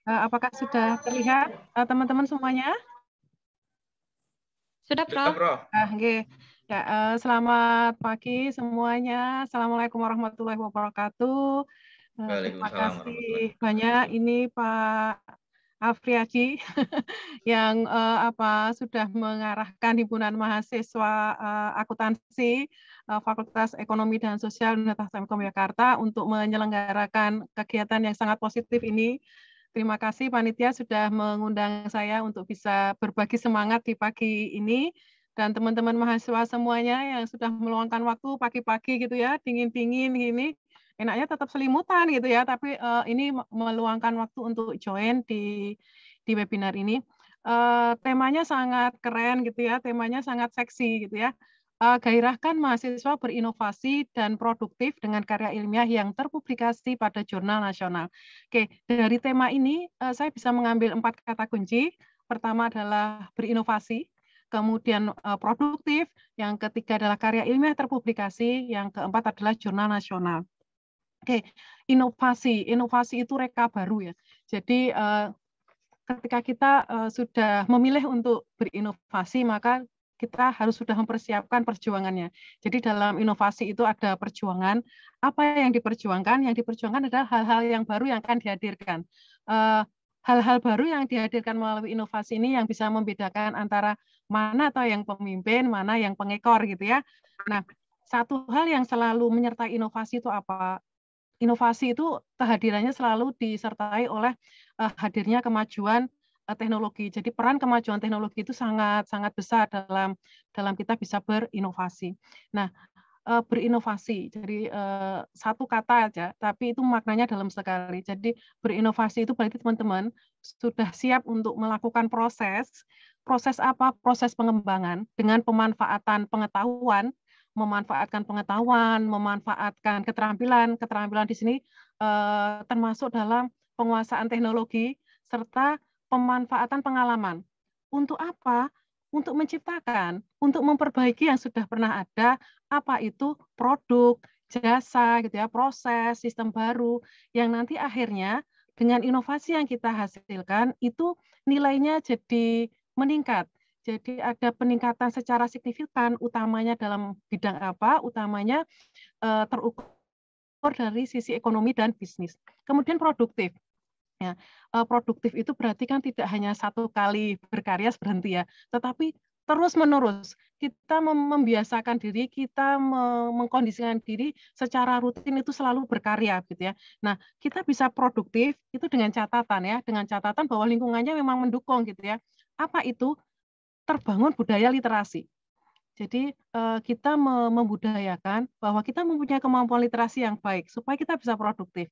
Apakah sudah terlihat teman-teman semuanya? Sudah, Prof. Nggih. Ya, selamat pagi semuanya. Assalamualaikum warahmatullahi wabarakatuh. Terima kasih banyak ini Pak Afriaji yang sudah mengarahkan himpunan mahasiswa akuntansi Fakultas Ekonomi dan Sosial Universitas Islam Yogyakarta untuk menyelenggarakan kegiatan yang sangat positif ini. Terima kasih panitia sudah mengundang saya untuk bisa berbagi semangat di pagi ini, dan teman-teman mahasiswa semuanya yang sudah meluangkan waktu pagi-pagi gitu ya, dingin-dingin gini, enaknya tetap selimutan gitu ya, tapi ini meluangkan waktu untuk join di webinar ini. Temanya sangat keren gitu ya, temanya sangat seksi gitu ya. Gairahkan mahasiswa berinovasi dan produktif dengan karya ilmiah yang terpublikasi pada jurnal nasional. Oke, dari tema ini saya bisa mengambil 4 kata kunci. Pertama adalah berinovasi, kemudian produktif, yang ketiga adalah karya ilmiah terpublikasi, yang keempat adalah jurnal nasional. Oke, inovasi. Inovasi itu reka baru ya. Jadi ketika kita sudah memilih untuk berinovasi, maka kita harus sudah mempersiapkan perjuangannya. Jadi dalam inovasi itu ada perjuangan. Apa yang diperjuangkan? Yang diperjuangkan adalah hal-hal yang baru yang akan dihadirkan. Hal-hal baru yang dihadirkan melalui inovasi ini yang bisa membedakan antara mana atau yang pemimpin, mana yang pengekor gitu ya. Nah, satu hal yang selalu menyertai inovasi itu apa? Inovasi itu kehadirannya selalu disertai oleh hadirnya kemajuan teknologi. Jadi peran kemajuan teknologi itu sangat sangat besar dalam kita bisa berinovasi. Nah, berinovasi. Jadi satu kata aja, tapi itu maknanya dalam sekali. Jadi berinovasi itu berarti teman-teman sudah siap untuk melakukan proses. Proses apa? Proses pengembangan dengan pemanfaatan pengetahuan, memanfaatkan keterampilan. Keterampilan di sini termasuk dalam penguasaan teknologi serta pemanfaatan pengalaman. Untuk apa? Untuk menciptakan, untuk memperbaiki yang sudah pernah ada, apa itu produk, jasa, gitu ya, proses, sistem baru yang nanti akhirnya dengan inovasi yang kita hasilkan itu nilainya jadi meningkat. Jadi ada peningkatan secara signifikan, utamanya dalam bidang apa? Utamanya terukur dari sisi ekonomi dan bisnis. Kemudian produktif. Ya, produktif itu berarti kan tidak hanya satu kali berkarya berhenti ya, tetapi terus-menerus kita membiasakan diri, kita mengkondisikan diri secara rutin itu selalu berkarya gitu ya. Nah, kita bisa produktif itu dengan catatan ya, dengan catatan bahwa lingkungannya memang mendukung gitu ya. Apa itu? Terbangun budaya literasi. Jadi kita membudayakan bahwa kita mempunyai kemampuan literasi yang baik supaya kita bisa produktif.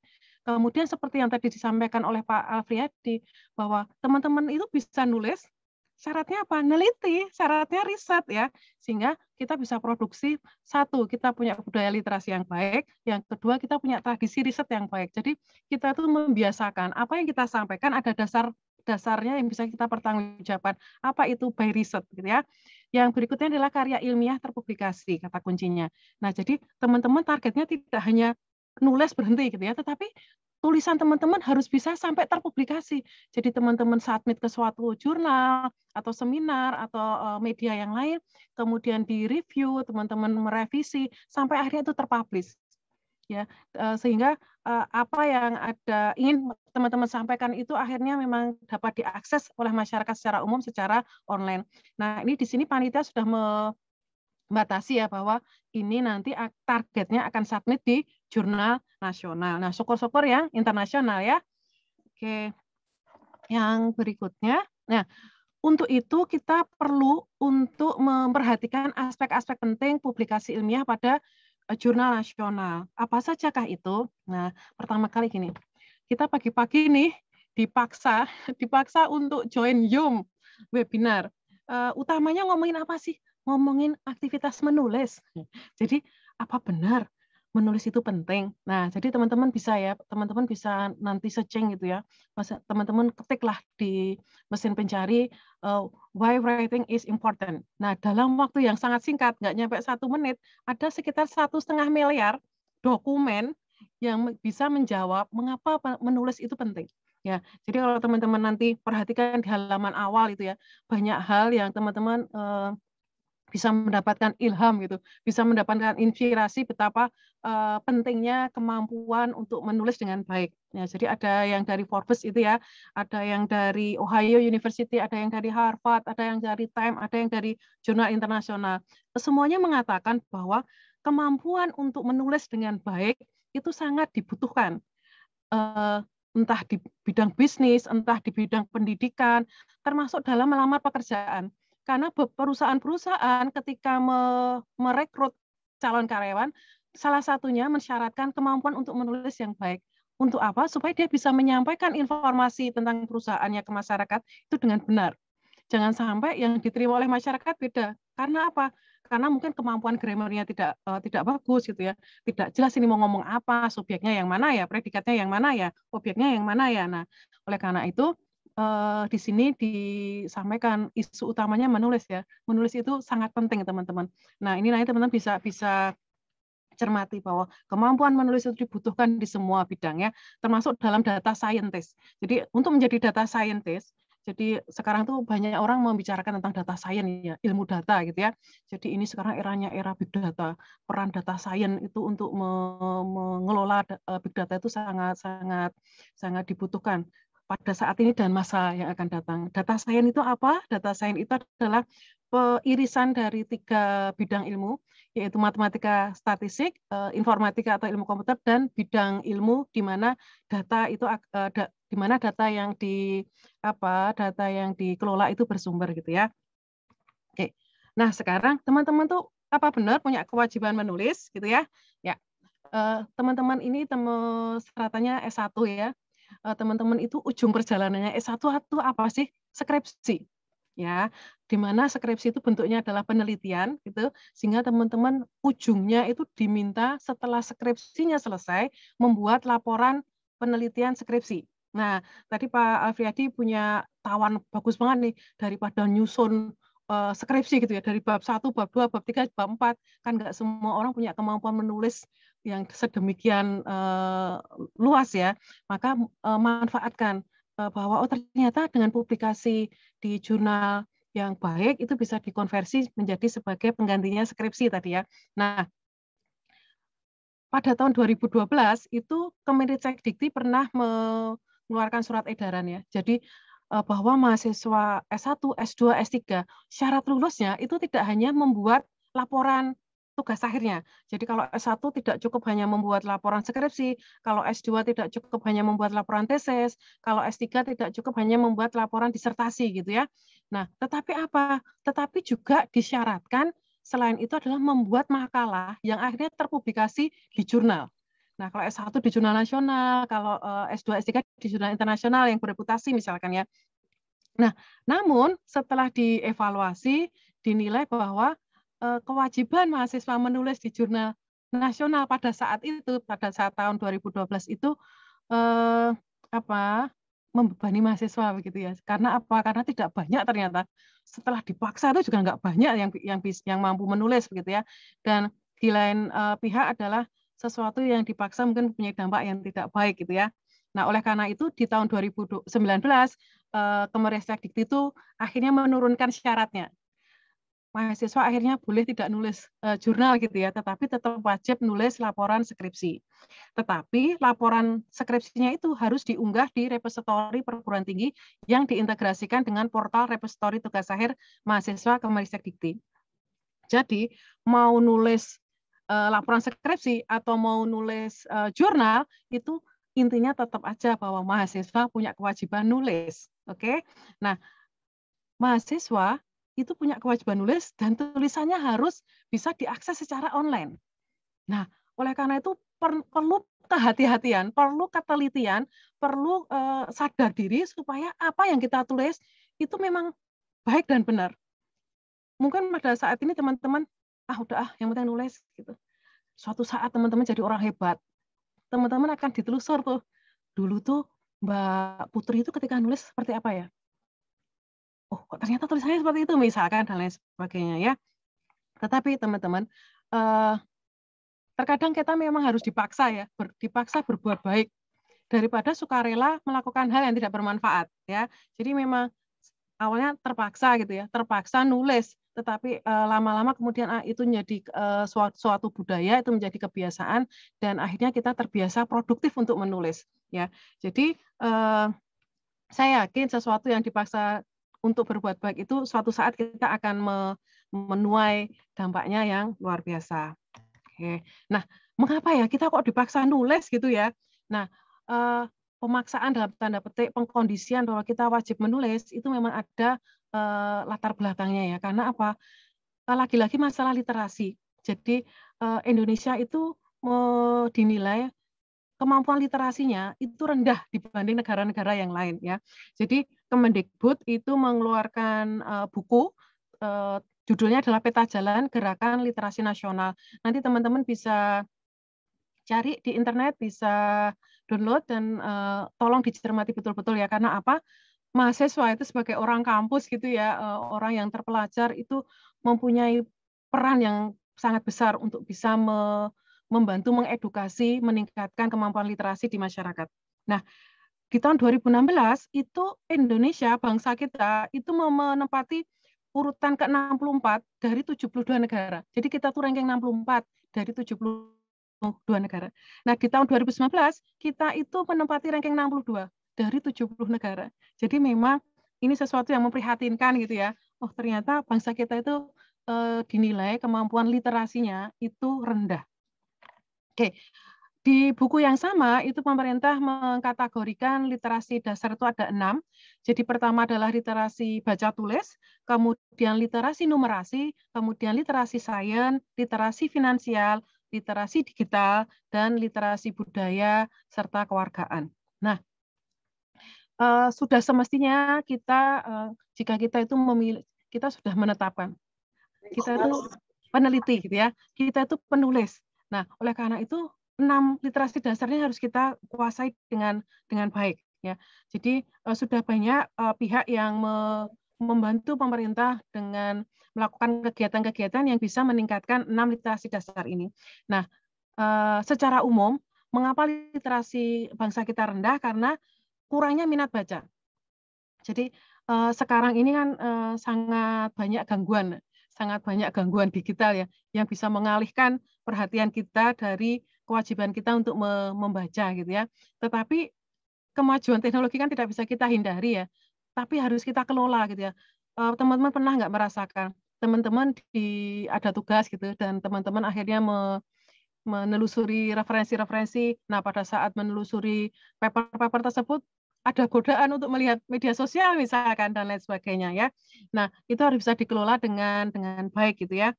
Kemudian seperti yang tadi disampaikan oleh Pak Afriyadi bahwa teman-teman itu bisa nulis, syaratnya apa? Neliti, syaratnya riset ya, sehingga kita bisa produksi. Satu, kita punya budaya literasi yang baik. Yang kedua, kita punya tradisi riset yang baik. Jadi kita tuh membiasakan apa yang kita sampaikan ada dasarnya yang bisa kita pertanggungjawabkan. Apa itu by riset gitu ya. Yang berikutnya adalah karya ilmiah terpublikasi, kata kuncinya. Nah, jadi teman-teman targetnya tidak hanya nulis berhenti gitu ya, tetapi tulisan teman-teman harus bisa sampai terpublikasi. Jadi teman-teman submit ke suatu jurnal atau seminar atau media yang lain, kemudian di-review, teman-teman merevisi sampai akhirnya itu terpublish. Ya, sehingga apa yang ingin teman-teman sampaikan itu akhirnya memang dapat diakses oleh masyarakat secara umum secara online. Nah, ini di sini panitia sudah membatasi ya bahwa ini nanti targetnya akan submit di jurnal nasional. Nah, syukur-syukur yang internasional ya. Oke. Yang berikutnya. Nah, untuk itu kita perlu untuk memperhatikan aspek-aspek penting publikasi ilmiah pada jurnal nasional. Apa sajakah itu? Nah, pertama kali gini, kita pagi-pagi nih dipaksa untuk join Zoom webinar. Utamanya ngomongin apa sih? Ngomongin aktivitas menulis. Jadi apa benar menulis itu penting? Nah, jadi teman-teman bisa nanti searching gitu ya. Teman-teman ketiklah di mesin pencari why writing is important. Nah, dalam waktu yang sangat singkat, nggak nyampe 1 menit, ada sekitar 1,5 miliar dokumen yang bisa menjawab mengapa menulis itu penting. Ya, jadi kalau teman-teman nanti perhatikan di halaman awal itu ya, banyak hal yang teman-teman bisa mendapatkan ilham gitu, bisa mendapatkan inspirasi betapa pentingnya kemampuan untuk menulis dengan baik. Ya, jadi ada yang dari Forbes itu ya, ada yang dari Ohio University, ada yang dari Harvard, ada yang dari Time, ada yang dari jurnal internasional. Semuanya mengatakan bahwa kemampuan untuk menulis dengan baik itu sangat dibutuhkan. Entah di bidang bisnis, entah di bidang pendidikan, termasuk dalam melamar pekerjaan. Karena perusahaan-perusahaan ketika merekrut calon karyawan, salah satunya mensyaratkan kemampuan untuk menulis yang baik. Untuk apa? Supaya dia bisa menyampaikan informasi tentang perusahaannya ke masyarakat itu dengan benar. Jangan sampai yang diterima oleh masyarakat beda. Karena apa? Karena mungkin kemampuan grammarnya tidak bagus gitu ya. Tidak jelas ini mau ngomong apa, subjeknya yang mana ya, predikatnya yang mana ya, objeknya yang mana ya. Nah, oleh karena itu di sini disampaikan isu utamanya menulis ya. Menulis itu sangat penting teman-teman. Nah, ini nanti teman-teman bisa cermati bahwa kemampuan menulis itu dibutuhkan di semua bidangnya, termasuk dalam data scientist. Jadi untuk menjadi data scientist, jadi sekarang tuh banyak orang membicarakan tentang data science ya, ilmu data gitu ya. Jadi ini sekarang eranya era big data. Peran data science itu untuk mengelola big data itu sangat sangat sangat dibutuhkan pada saat ini dan masa yang akan datang. Data science itu apa? Data science itu adalah irisan dari 3 bidang ilmu, yaitu matematika statistik, informatika atau ilmu komputer, dan bidang ilmu di mana data itu di mana data yang dikelola itu bersumber gitu ya. Oke. Nah, sekarang teman-teman tuh apa benar punya kewajiban menulis gitu ya? Ya. Teman-teman ini stratanya S1 ya. Teman-teman itu ujung perjalanannya S1 itu apa sih? Skripsi. Ya, di mana skripsi itu bentuknya adalah penelitian gitu, sehingga teman-teman ujungnya itu diminta setelah skripsinya selesai membuat laporan penelitian skripsi. Nah, tadi Pak Alfriadi punya tawan bagus banget nih daripada nyusun skripsi gitu ya, dari bab 1, bab 2, bab 3, bab 4, kan nggak semua orang punya kemampuan menulis yang sedemikian luas ya, maka manfaatkan bahwa oh ternyata dengan publikasi di jurnal yang baik itu bisa dikonversi menjadi sebagai penggantinya skripsi tadi ya. Nah, pada tahun 2012 itu Kemendikbud pernah mengeluarkan surat edaran ya. Jadi bahwa mahasiswa S1, S2, S3 syarat lulusnya itu tidak hanya membuat laporan tugas akhirnya. Jadi kalau S1 tidak cukup hanya membuat laporan skripsi, kalau S2 tidak cukup hanya membuat laporan tesis, kalau S3 tidak cukup hanya membuat laporan disertasi gitu ya. Nah, tetapi apa? Tetapi juga disyaratkan selain itu adalah membuat makalah yang akhirnya terpublikasi di jurnal. Nah, kalau S1 di jurnal nasional, kalau S2, S3 di jurnal internasional yang bereputasi misalkan ya. Nah, namun setelah dievaluasi dinilai bahwa kewajiban mahasiswa menulis di jurnal nasional pada saat tahun 2012 itu eh, apa membebani mahasiswa begitu ya. Karena apa? Karena tidak banyak ternyata setelah dipaksa itu juga nggak banyak yang mampu menulis begitu ya. Dan di lain pihak adalah sesuatu yang dipaksa mungkin punya dampak yang tidak baik gitu ya. Nah, oleh karena itu di tahun 2019 Kemendikbud itu akhirnya menurunkan syaratnya. Mahasiswa akhirnya boleh tidak nulis jurnal gitu ya, tetapi tetap wajib nulis laporan skripsi. Tetapi laporan skripsinya itu harus diunggah di repositori perguruan tinggi yang diintegrasikan dengan portal repositori tugas akhir mahasiswa Kemendikbud. Jadi mau nulis laporan skripsi atau mau nulis jurnal itu intinya tetap aja bahwa mahasiswa punya kewajiban nulis. Oke. Nah, mahasiswa itu punya kewajiban nulis dan tulisannya harus bisa diakses secara online. Nah, oleh karena itu perlu kehati-hatian, perlu ketelitian, perlu sadar diri supaya apa yang kita tulis itu memang baik dan benar. Mungkin pada saat ini teman-teman, udah yang penting nulis gitu. Suatu saat teman-teman jadi orang hebat, teman-teman akan ditelusur tuh. Dulu tuh Mbak Putri itu ketika nulis seperti apa ya? Oh, kok ternyata tulisannya seperti itu misalkan dan lain sebagainya ya. Tetapi teman-teman, terkadang kita memang harus dipaksa ya, dipaksa berbuat baik daripada sukarela melakukan hal yang tidak bermanfaat ya. Jadi memang awalnya terpaksa gitu ya, terpaksa nulis, tetapi lama-lama kemudian itu menjadi suatu budaya, itu menjadi kebiasaan, dan akhirnya kita terbiasa produktif untuk menulis ya. Jadi saya yakin sesuatu yang dipaksa untuk berbuat baik itu suatu saat kita akan menuai dampaknya yang luar biasa. Oke. Nah, mengapa ya kita kok dipaksa nulis gitu ya? Nah, pemaksaan dalam tanda petik pengkondisian bahwa kita wajib menulis itu memang ada latar belakangnya ya. Karena apa? Lagi-lagi masalah literasi. Jadi Indonesia itu dinilai kemampuan literasinya itu rendah dibanding negara-negara yang lain ya. Jadi Kemendikbud itu mengeluarkan buku judulnya adalah Peta Jalan Gerakan Literasi Nasional. Nanti teman-teman bisa cari di internet, bisa download, dan tolong dicermati betul-betul ya. Karena apa? Mahasiswa itu sebagai orang kampus gitu ya, orang yang terpelajar itu mempunyai peran yang sangat besar untuk bisa membantu mengedukasi, meningkatkan kemampuan literasi di masyarakat. Nah, di tahun 2016 itu Indonesia, bangsa kita, itu menempati urutan ke-64 dari 72 negara. Jadi kita tuh ranking 64 dari 72 negara. Nah, di tahun 2019 kita itu menempati ranking 62 dari 70 negara. Jadi memang ini sesuatu yang memprihatinkan gitu ya. Oh, ternyata bangsa kita itu dinilai kemampuan literasinya itu rendah. Oke. Di buku yang sama, itu pemerintah mengkategorikan literasi dasar itu ada 6. Jadi pertama adalah literasi baca tulis, kemudian literasi numerasi, kemudian literasi sains, literasi finansial, literasi digital, dan literasi budaya, serta kewargaan. Nah, sudah semestinya kita, jika kita itu kita sudah menetapkan, kita itu peneliti gitu ya, kita itu penulis. Nah, oleh karena itu 6 literasi dasarnya harus kita kuasai dengan baik ya. Jadi sudah banyak pihak yang membantu pemerintah dengan melakukan kegiatan-kegiatan yang bisa meningkatkan 6 literasi dasar ini. Nah, secara umum mengapa literasi bangsa kita rendah? Karena kurangnya minat baca. Jadi sekarang ini kan sangat banyak gangguan digital ya, yang bisa mengalihkan perhatian kita dari kewajiban kita untuk membaca gitu ya. Tetapi kemajuan teknologi kan tidak bisa kita hindari ya, tapi harus kita kelola gitu ya. Teman-teman pernah nggak merasakan teman-teman ada tugas gitu dan teman-teman akhirnya menelusuri referensi-referensi. Nah, pada saat menelusuri paper-paper tersebut ada godaan untuk melihat media sosial misalkan dan lain sebagainya ya. Nah, itu harus bisa dikelola dengan baik gitu ya.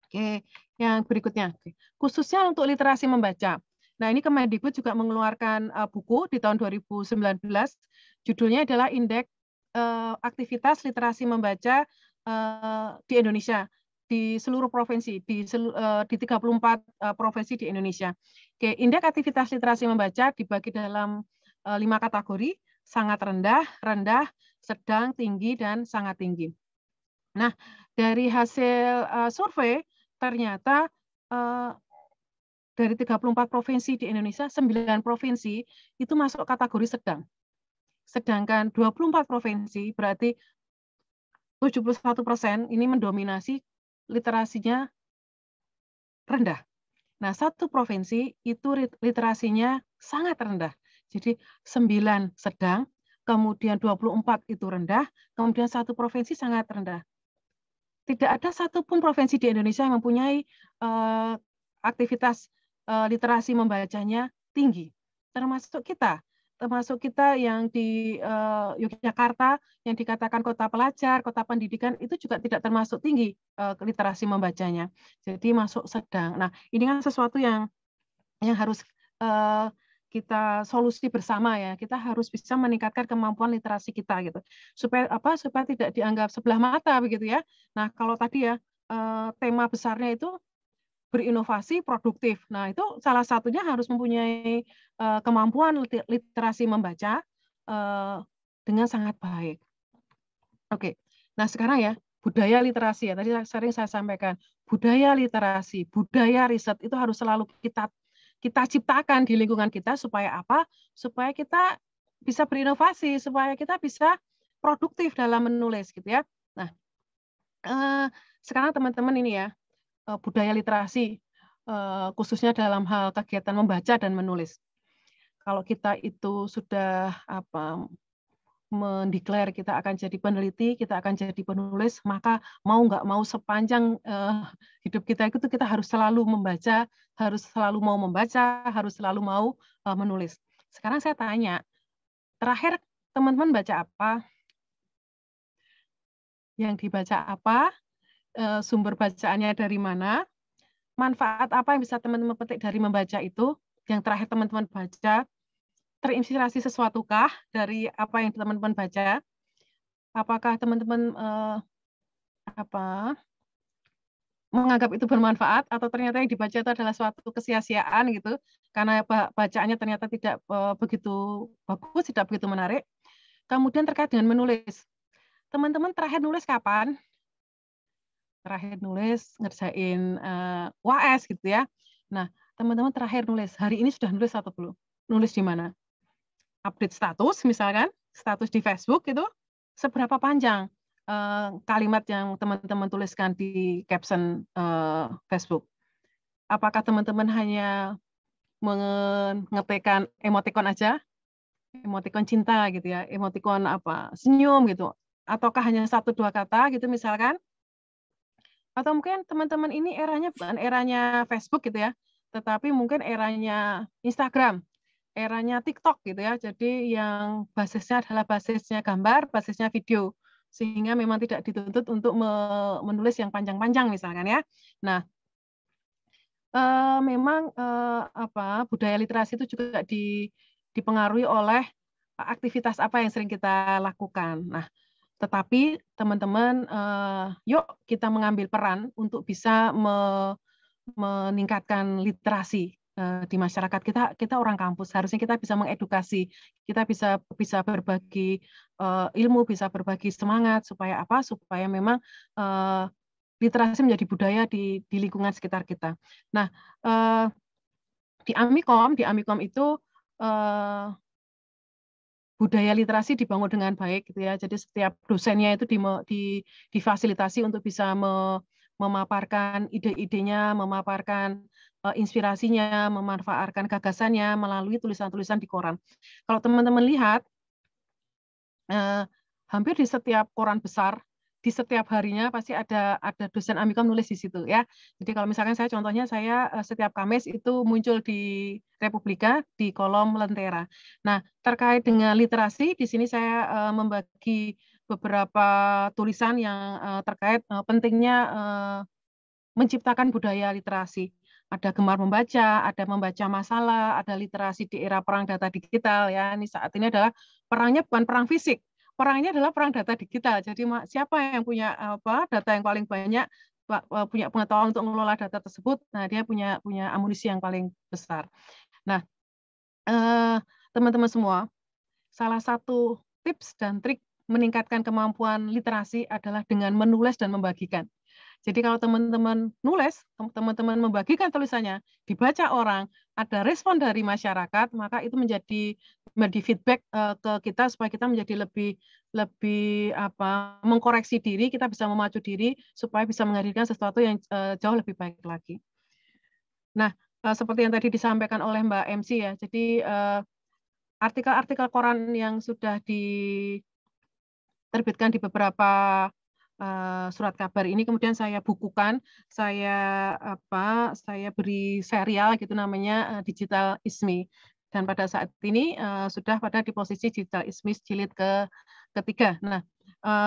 Oke, yang berikutnya. Khususnya untuk literasi membaca. Nah, ini Kemendikbud juga mengeluarkan buku di tahun 2019. Judulnya adalah Indeks Aktivitas Literasi Membaca di Indonesia di seluruh provinsi, di 34 provinsi di Indonesia. Oke, Indeks Aktivitas Literasi Membaca dibagi dalam 5 kategori, sangat rendah, rendah, sedang, tinggi, dan sangat tinggi. Nah, dari hasil survei, ternyata dari 34 provinsi di Indonesia, 9 provinsi itu masuk kategori sedang. Sedangkan 24 provinsi, berarti 71% ini mendominasi literasinya rendah. Nah, satu provinsi itu literasinya sangat rendah. Jadi 9 sedang, kemudian 24 itu rendah, kemudian satu provinsi sangat rendah. Tidak ada satupun provinsi di Indonesia yang mempunyai aktivitas literasi membacanya tinggi, termasuk kita yang di Yogyakarta yang dikatakan kota pelajar, kota pendidikan itu juga tidak termasuk tinggi literasi membacanya. Jadi masuk sedang. Nah, ini kan sesuatu yang harus kita solusi bersama ya. Kita harus bisa meningkatkan kemampuan literasi kita gitu. Supaya tidak dianggap sebelah mata begitu ya. Nah, kalau tadi ya tema besarnya itu berinovasi produktif. Nah, itu salah satunya harus mempunyai kemampuan literasi membaca dengan sangat baik. Oke. Nah, sekarang ya, budaya literasi ya. Tadi sering saya sampaikan, budaya literasi, budaya riset itu harus selalu kita ciptakan di lingkungan kita supaya apa? Supaya kita bisa berinovasi, supaya kita bisa produktif dalam menulis gitu ya. Nah, sekarang teman-teman ini ya, budaya literasi khususnya dalam hal kegiatan membaca dan menulis. Kalau kita itu sudah mendeklar kita akan jadi peneliti, kita akan jadi penulis, maka mau nggak mau sepanjang hidup kita itu kita harus selalu membaca, harus selalu mau membaca, harus selalu mau menulis. Sekarang saya tanya, terakhir teman-teman baca apa? Yang dibaca apa? Sumber bacaannya dari mana? Manfaat apa yang bisa teman-teman petik dari membaca itu? Yang terakhir teman-teman baca, terinspirasi sesuatukah dari apa yang teman-teman baca? Apakah teman-teman menganggap itu bermanfaat atau ternyata yang dibaca itu adalah suatu kesia-siaan gitu karena bacaannya ternyata tidak begitu bagus, tidak begitu menarik. Kemudian terkait dengan menulis. Teman-teman terakhir nulis kapan? Terakhir nulis ngerjain UAS gitu ya. Nah, teman-teman terakhir nulis, hari ini sudah nulis atau belum? Nulis di mana? Update status misalkan, status di Facebook itu seberapa panjang kalimat yang teman-teman tuliskan di caption Facebook? Apakah teman-teman hanya mengetikkan emotikon aja? Emotikon cinta gitu ya, emotikon senyum gitu, ataukah hanya 1-2 kata gitu misalkan? Atau mungkin teman-teman ini eranya bukan eranya Facebook gitu ya, tetapi mungkin eranya Instagram, eranya TikTok gitu ya. Jadi yang basisnya adalah basisnya gambar, basisnya video, sehingga memang tidak dituntut untuk menulis yang panjang-panjang misalkan ya. Nah, memang budaya literasi itu juga dipengaruhi oleh aktivitas apa yang sering kita lakukan. Nah, tetapi teman-teman, yuk kita mengambil peran untuk bisa meningkatkan literasi di masyarakat kita. Kita orang kampus, harusnya kita bisa mengedukasi, kita bisa berbagi ilmu, bisa berbagi semangat supaya apa? Supaya memang literasi menjadi budaya di lingkungan sekitar kita. Nah, di Amikom itu budaya literasi dibangun dengan baik gitu ya. Jadi setiap dosennya itu difasilitasi untuk bisa memaparkan ide-idenya, memaparkan inspirasinya, memanfaatkan gagasannya melalui tulisan-tulisan di koran. Kalau teman-teman lihat, hampir di setiap koran besar, di setiap harinya pasti ada dosen Amikom nulis di situ ya. Jadi kalau misalkan saya setiap Kamis itu muncul di Republika di kolom Lentera. Nah, terkait dengan literasi di sini saya membagi beberapa tulisan yang terkait pentingnya menciptakan budaya literasi. Ada gemar membaca, ada membaca masalah, ada literasi di era perang data digital ya. Ini saat ini adalah perangnya bukan perang fisik, perangnya adalah perang data digital. Jadi siapa yang punya data yang paling banyak, punya pengetahuan untuk mengelola data tersebut, nah dia punya amunisi yang paling besar. Nah, teman-teman semua, salah satu tips dan trik meningkatkan kemampuan literasi adalah dengan menulis dan membagikan. Jadi kalau teman-teman nulis, teman-teman membagikan tulisannya, dibaca orang, ada respon dari masyarakat, maka itu menjadi feedback ke kita supaya kita menjadi lebih mengkoreksi diri, kita bisa memacu diri supaya bisa menghadirkan sesuatu yang jauh lebih baik lagi. Nah, seperti yang tadi disampaikan oleh Mbak MC ya, jadi artikel-artikel koran yang sudah diterbitkan di beberapa surat kabar ini kemudian saya bukukan, saya beri serial gitu namanya Digital ISMI. Dan pada saat ini sudah pada di posisi Digital ISMI jilid ketiga. Nah,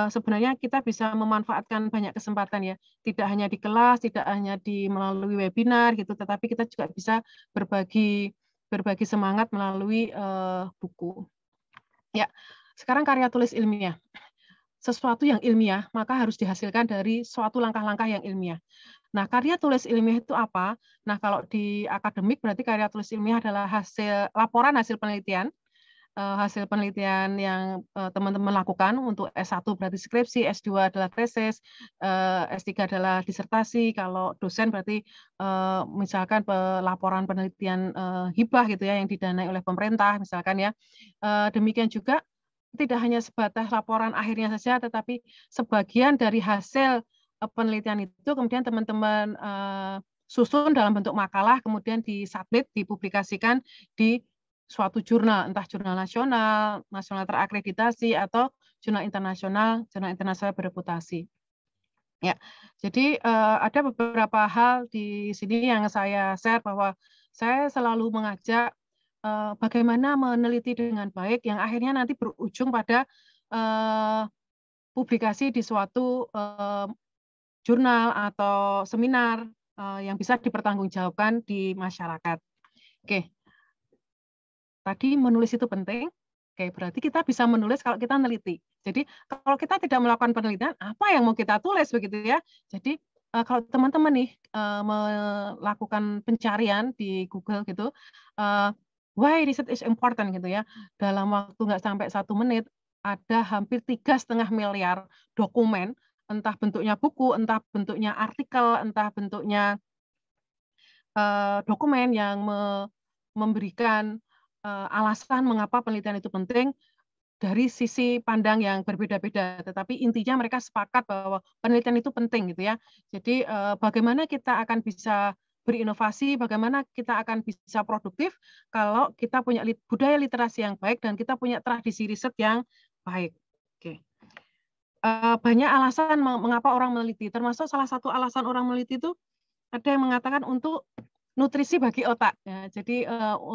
sebenarnya kita bisa memanfaatkan banyak kesempatan ya, tidak hanya di kelas, tidak hanya melalui webinar gitu, tetapi kita juga bisa berbagi semangat melalui buku. Ya, sekarang karya tulis ilmiah. Sesuatu yang ilmiah, maka harus dihasilkan dari suatu langkah-langkah yang ilmiah. Nah, karya tulis ilmiah itu apa? Nah, kalau di akademik berarti karya tulis ilmiah adalah laporan hasil penelitian hasil penelitian yang teman-teman lakukan untuk S1 berarti skripsi, S2 adalah tesis, S3 adalah disertasi. Kalau dosen berarti misalkan laporan penelitian hibah gitu ya yang didanai oleh pemerintah misalkan ya. Demikian juga tidak hanya sebatas laporan akhirnya saja, tetapi sebagian dari hasil penelitian itu kemudian teman-teman susun dalam bentuk makalah, kemudian disubmit, dipublikasikan di suatu jurnal, entah jurnal nasional, nasional terakreditasi, atau jurnal internasional bereputasi. Ya, jadi ada beberapa hal di sini yang saya share bahwa saya selalu mengajak bagaimana meneliti dengan baik yang akhirnya nanti berujung pada publikasi di suatu jurnal atau seminar yang bisa dipertanggungjawabkan di masyarakat. Oke, tadi menulis itu penting. Oke, berarti kita bisa menulis kalau kita meneliti. Jadi kalau kita tidak melakukan penelitian, apa yang mau kita tulis begitu ya? Jadi kalau teman-teman nih melakukan pencarian di Google gitu, why research is important gitu ya, dalam waktu nggak sampai 1 menit ada hampir 3,5 miliar dokumen, entah bentuknya buku, entah bentuknya artikel, entah bentuknya dokumen yang memberikan alasan mengapa penelitian itu penting dari sisi pandang yang berbeda-beda, tetapi intinya mereka sepakat bahwa penelitian itu penting gitu ya. Jadi bagaimana kita akan bisa berinovasi, bagaimana kita akan bisa produktif kalau kita punya budaya literasi yang baik dan kita punya tradisi riset yang baik. Oke. Banyak alasan mengapa orang meneliti, termasuk salah satu alasan orang meneliti itu ada yang mengatakan untuk nutrisi bagi otak. Ya, jadi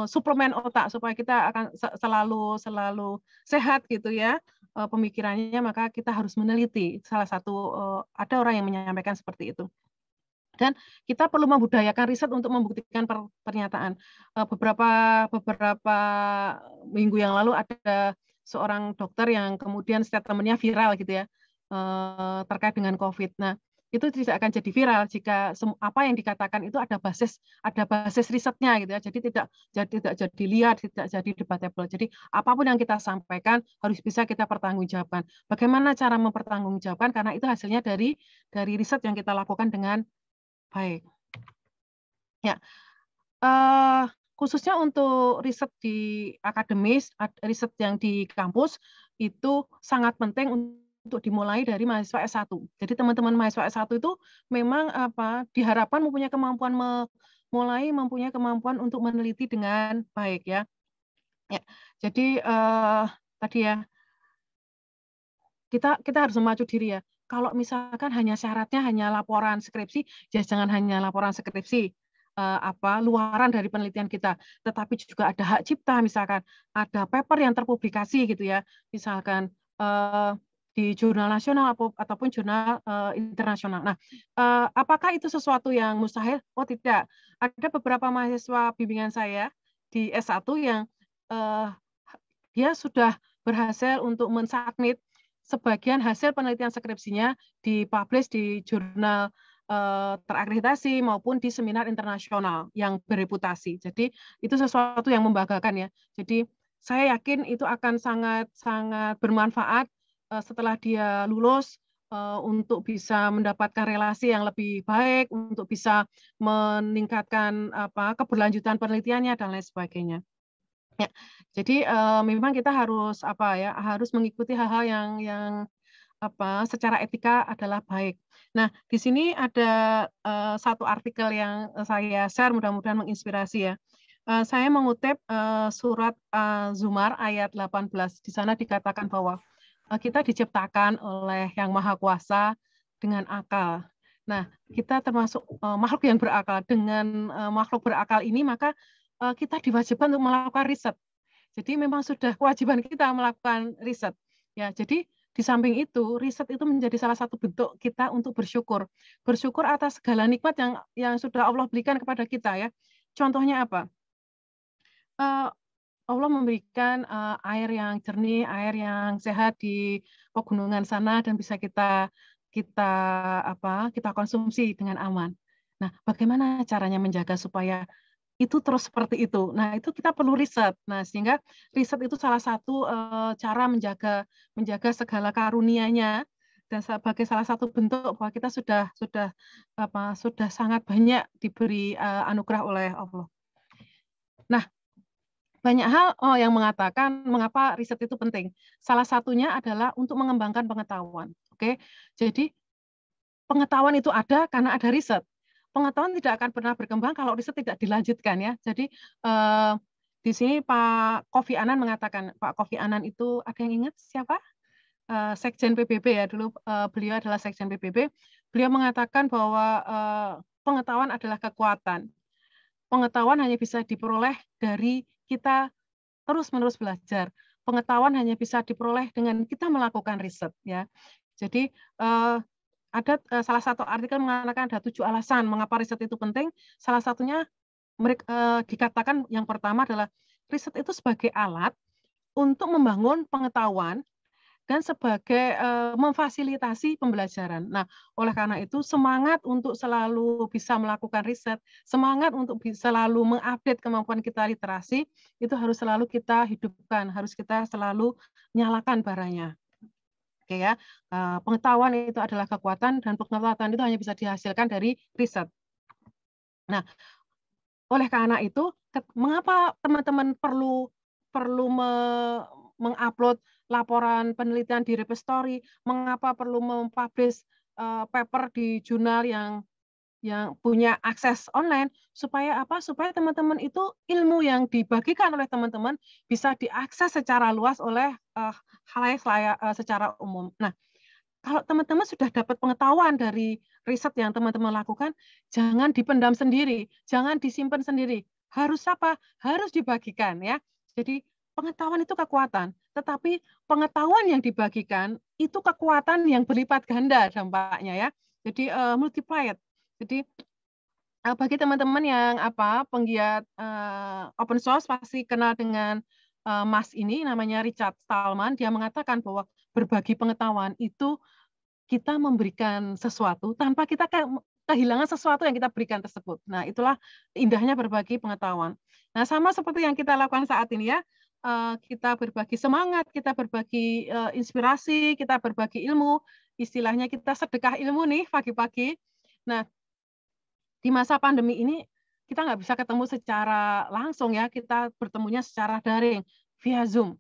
suplemen otak supaya kita akan selalu sehat gitu ya pemikirannya, maka kita harus meneliti. Salah satu ada orang yang menyampaikan seperti itu. Dan kita perlu membudayakan riset untuk membuktikan pernyataan. Beberapa minggu yang lalu ada seorang dokter yang kemudian statement-nya viral gitu ya terkait dengan COVID. Nah, itu tidak akan jadi viral jika apa yang dikatakan itu ada basis risetnya gitu ya. Jadi tidak jadi liar, tidak jadi debatable. Jadi apapun yang kita sampaikan harus bisa kita pertanggungjawabkan. Bagaimana cara mempertanggungjawabkan karena itu hasilnya dari riset yang kita lakukan dengan baik. Ya. Khususnya untuk riset di akademis, riset yang di kampus itu sangat penting untuk dimulai dari mahasiswa S1. Jadi teman-teman mahasiswa S1 itu memang diharapkan mempunyai kemampuan untuk meneliti dengan baik ya. Ya. Jadi tadi ya kita harus memacu diri ya. Kalau misalkan syaratnya hanya laporan skripsi, ya jangan hanya laporan skripsi. Luaran dari penelitian kita, tetapi juga ada hak cipta misalkan, ada paper yang terpublikasi gitu ya, misalkan di jurnal nasional ataupun jurnal internasional. Nah, apakah itu sesuatu yang mustahil? Oh tidak, ada beberapa mahasiswa bimbingan saya di S1 yang dia sudah berhasil untuk mensubmit sebagian hasil penelitian skripsinya dipublish di jurnal terakreditasi maupun di seminar internasional yang bereputasi. Jadi itu sesuatu yang membanggakan ya. Jadi saya yakin itu akan sangat bermanfaat setelah dia lulus untuk bisa mendapatkan relasi yang lebih baik, untuk bisa meningkatkan keberlanjutan penelitiannya dan lain sebagainya. Ya, jadi memang kita harus harus mengikuti hal-hal yang secara etika adalah baik. Nah, di sini ada satu artikel yang saya share, mudah-mudahan menginspirasi ya. Saya mengutip surat Zumar ayat 18. Di sana dikatakan bahwa kita diciptakan oleh Yang Maha Kuasa dengan akal. Nah, kita termasuk makhluk yang berakal. Dengan makhluk berakal ini, maka kita diwajibkan untuk melakukan riset. Jadi memang sudah kewajiban kita melakukan riset. Ya, jadi di samping itu, riset itu menjadi salah satu bentuk kita untuk bersyukur. Bersyukur atas segala nikmat yang sudah Allah berikan kepada kita ya. Contohnya apa? Allah memberikan air yang jernih, air yang sehat di pegunungan sana dan bisa kita konsumsi dengan aman. Nah, bagaimana caranya menjaga supaya itu terus seperti itu. Nah, itu kita perlu riset. Nah, sehingga riset itu salah satu cara menjaga segala karunia-Nya, dan sebagai salah satu bentuk bahwa kita sudah sangat banyak diberi anugerah oleh Allah. Nah, banyak hal yang mengatakan mengapa riset itu penting. Salah satunya adalah untuk mengembangkan pengetahuan. Oke, jadi pengetahuan itu ada karena ada riset. Pengetahuan tidak akan pernah berkembang kalau riset tidak dilanjutkan ya. Jadi di sini Pak Kofi Annan mengatakan, Pak Kofi Annan itu ada yang ingat siapa? Sekjen PBB ya dulu, beliau adalah Sekjen PBB. Beliau mengatakan bahwa pengetahuan adalah kekuatan. Pengetahuan hanya bisa diperoleh dari kita terus-menerus belajar. Pengetahuan hanya bisa diperoleh dengan kita melakukan riset ya. Jadi ada salah satu artikel mengatakan ada 7 alasan mengapa riset itu penting. Salah satunya dikatakan yang pertama adalah riset itu sebagai alat untuk membangun pengetahuan dan sebagai memfasilitasi pembelajaran. Nah, oleh karena itu semangat untuk selalu bisa melakukan riset, semangat untuk selalu mengupdate kemampuan kita literasi, itu harus selalu kita hidupkan, harus kita selalu nyalakan baranya. Oke ya, pengetahuan itu adalah kekuatan dan pengetahuan itu hanya bisa dihasilkan dari riset. Nah, oleh karena itu, mengapa teman-teman perlu mengupload laporan penelitian di repository, mengapa perlu mempublish paper di jurnal yang punya akses online, supaya apa? Supaya teman-teman itu ilmu yang dibagikan oleh teman-teman bisa diakses secara luas oleh khalayak secara umum. Nah, kalau teman-teman sudah dapat pengetahuan dari riset yang teman-teman lakukan, jangan dipendam sendiri, jangan disimpan sendiri. Harus apa? Harus dibagikan ya. Jadi pengetahuan itu kekuatan, tetapi pengetahuan yang dibagikan itu kekuatan yang berlipat ganda dampaknya ya. Jadi multiplied. Jadi bagi teman-teman yang penggiat open source pasti kenal dengan Mas ini namanya Richard Stallman. Dia mengatakan bahwa berbagi pengetahuan itu kita memberikan sesuatu tanpa kita kehilangan sesuatu yang kita berikan tersebut. Nah, itulah indahnya berbagi pengetahuan. Nah, sama seperti yang kita lakukan saat ini ya, kita berbagi semangat, kita berbagi inspirasi, kita berbagi ilmu, istilahnya kita sedekah ilmu nih pagi-pagi. Nah, di masa pandemi ini kita nggak bisa ketemu secara langsung ya, kita bertemunya secara daring, via Zoom.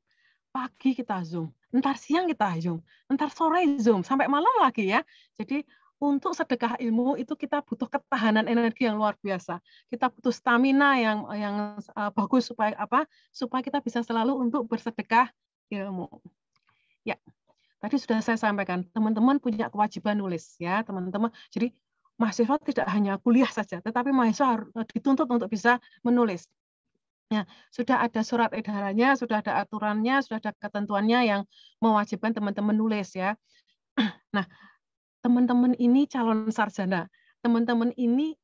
Pagi kita Zoom, entar siang kita Zoom, entar sore Zoom, sampai malam lagi ya. Jadi untuk sedekah ilmu itu kita butuh ketahanan energi yang luar biasa. Kita butuh stamina yang bagus supaya supaya kita bisa selalu untuk bersedekah ilmu. Ya, tadi sudah saya sampaikan, teman-teman punya kewajiban nulis ya, teman-teman. Jadi mahasiswa tidak hanya kuliah saja, tetapi mahasiswa harus dituntut untuk bisa menulis. Ya, sudah ada surat edarannya, sudah ada aturannya, sudah ada ketentuannya yang mewajibkan teman-teman nulis ya. Nah, teman-teman ini calon sarjana. Teman-teman ini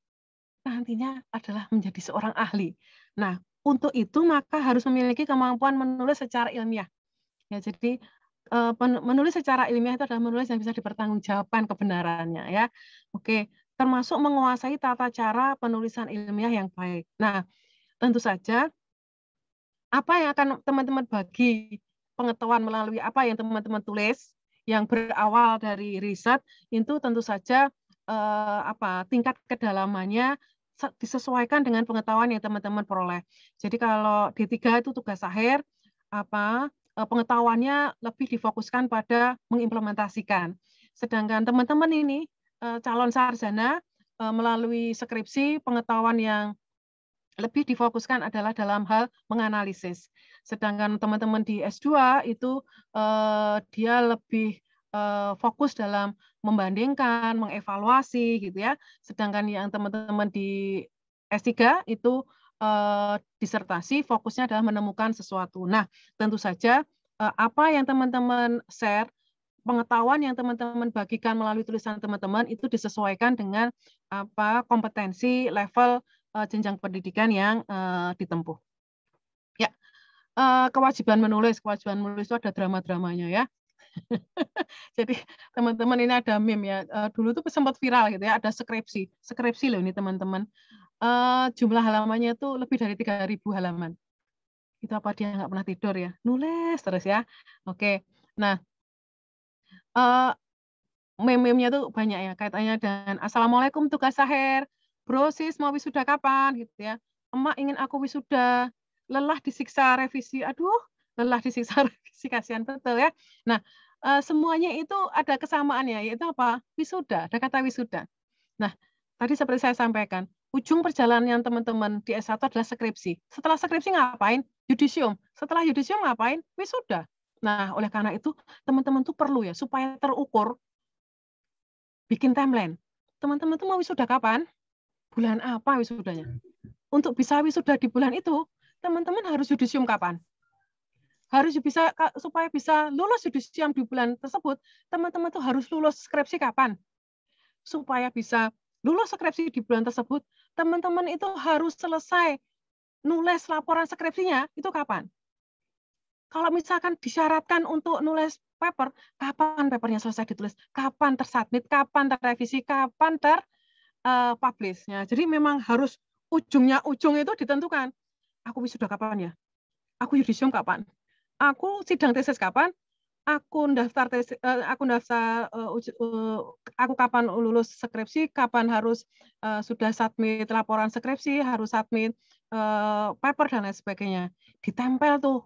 nantinya adalah menjadi seorang ahli. Nah, untuk itu maka harus memiliki kemampuan menulis secara ilmiah. Ya, jadi menulis secara ilmiah itu adalah menulis yang bisa dipertanggungjawabkan kebenarannya ya. Oke, termasuk menguasai tata cara penulisan ilmiah yang baik. Nah, tentu saja apa yang akan teman-teman bagi pengetahuan melalui apa yang teman-teman tulis yang berawal dari riset itu tentu saja tingkat kedalamannya disesuaikan dengan pengetahuan yang teman-teman peroleh. Jadi kalau D3 itu tugas akhir pengetahuannya lebih difokuskan pada mengimplementasikan. Sedangkan teman-teman ini calon sarjana melalui skripsi pengetahuan yang lebih difokuskan adalah dalam hal menganalisis. Sedangkan teman-teman di S2 itu dia lebih fokus dalam membandingkan, mengevaluasi gitu ya. Sedangkan yang teman-teman di S3 itu disertasi fokusnya adalah menemukan sesuatu. Nah, tentu saja apa yang teman-teman share, pengetahuan yang teman-teman bagikan melalui tulisan teman-teman itu disesuaikan dengan kompetensi level jenjang pendidikan yang ditempuh. Ya, kewajiban menulis itu ada drama-dramanya ya. Jadi teman-teman ini ada meme ya. Dulu tuh sempat viral gitu ya, ada skripsi loh ini teman-teman. jumlah halamannya itu lebih dari 3.000 halaman. Itu apa dia nggak pernah tidur ya? Nulis terus ya. Oke. Nah, meme-nya tuh banyak ya, kaitannya dengan "Assalamualaikum tugas akhir, Bro, Sis mau wisuda kapan?" Gitu ya. "Emak ingin aku wisuda, lelah disiksa revisi." Aduh, lelah disiksa revisi, kasihan betul ya. Nah, semuanya itu ada kesamaannya, yaitu apa? Wisuda, ada kata wisuda. Nah, tadi seperti saya sampaikan, ujung perjalanan teman-teman di S1 adalah skripsi. Setelah skripsi ngapain? Yudisium. Setelah yudisium ngapain? Wisuda. Nah, oleh karena itu teman-teman tuh perlu ya supaya terukur bikin timeline. Teman-teman tuh mau wisuda kapan? Bulan apa wisudanya? Untuk bisa wisuda di bulan itu, teman-teman harus yudisium kapan? Harus bisa supaya bisa lulus yudisium di bulan tersebut, teman-teman tuh harus lulus skripsi kapan? Supaya bisa lulus skripsi di bulan tersebut, teman-teman itu harus selesai nulis laporan skripsinya itu kapan? Kalau misalkan disyaratkan untuk nulis paper, kapan papernya selesai ditulis? Kapan tersubmit? Kapan terrevisi? Kapan publish? Ya, jadi memang harus ujung itu ditentukan. Aku wisuda kapan ya? Aku yudisium kapan? Aku sidang tesis kapan? Aku daftar tesis, aku kapan lulus skripsi? Kapan harus sudah submit laporan skripsi? Harus submit paper dan lain sebagainya. Ditempel tuh,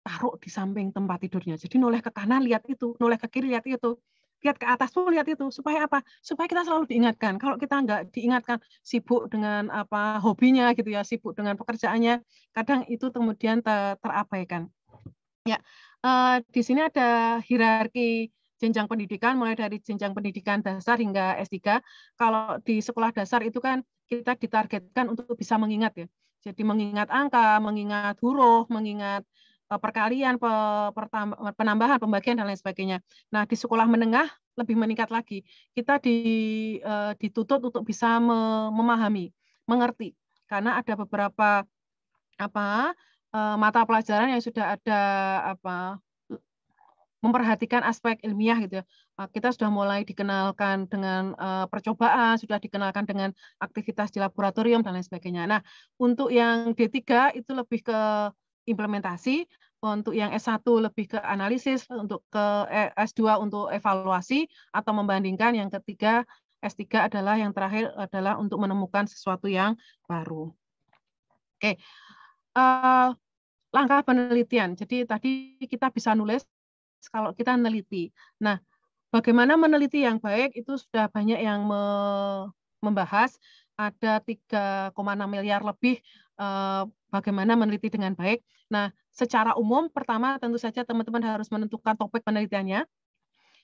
taruh di samping tempat tidurnya. Jadi noleh ke kanan lihat itu, noleh ke kiri lihat itu, lihat ke atas tuh lihat itu. Supaya apa? Supaya kita selalu diingatkan. Kalau kita nggak diingatkan, sibuk dengan apa hobinya gitu ya, sibuk dengan pekerjaannya, kadang itu kemudian terabaikan. Ya, di sini ada hierarki jenjang pendidikan, mulai dari jenjang pendidikan dasar hingga S3. Kalau di sekolah dasar itu kan kita ditargetkan untuk bisa mengingat ya. Jadi mengingat angka, mengingat huruf, mengingat perkalian, penambahan, pembagian, dan lain sebagainya. Nah, di sekolah menengah lebih meningkat lagi. Kita dituntut untuk bisa memahami, mengerti. Karena ada beberapa mata pelajaran yang sudah ada memperhatikan aspek ilmiah gitu ya. Kita sudah mulai dikenalkan dengan percobaan, sudah dikenalkan dengan aktivitas di laboratorium dan lain sebagainya. Nah, untuk yang D3 itu lebih ke implementasi, untuk yang S1 lebih ke analisis, untuk ke S2 untuk evaluasi atau membandingkan, yang ketiga S3 adalah yang terakhir adalah untuk menemukan sesuatu yang baru. Oke. Langkah penelitian. Jadi tadi kita bisa nulis kalau kita meneliti. Nah, bagaimana meneliti yang baik itu sudah banyak yang membahas. Ada 3,6 miliar lebih bagaimana meneliti dengan baik. Nah, secara umum pertama tentu saja teman-teman harus menentukan topik penelitiannya.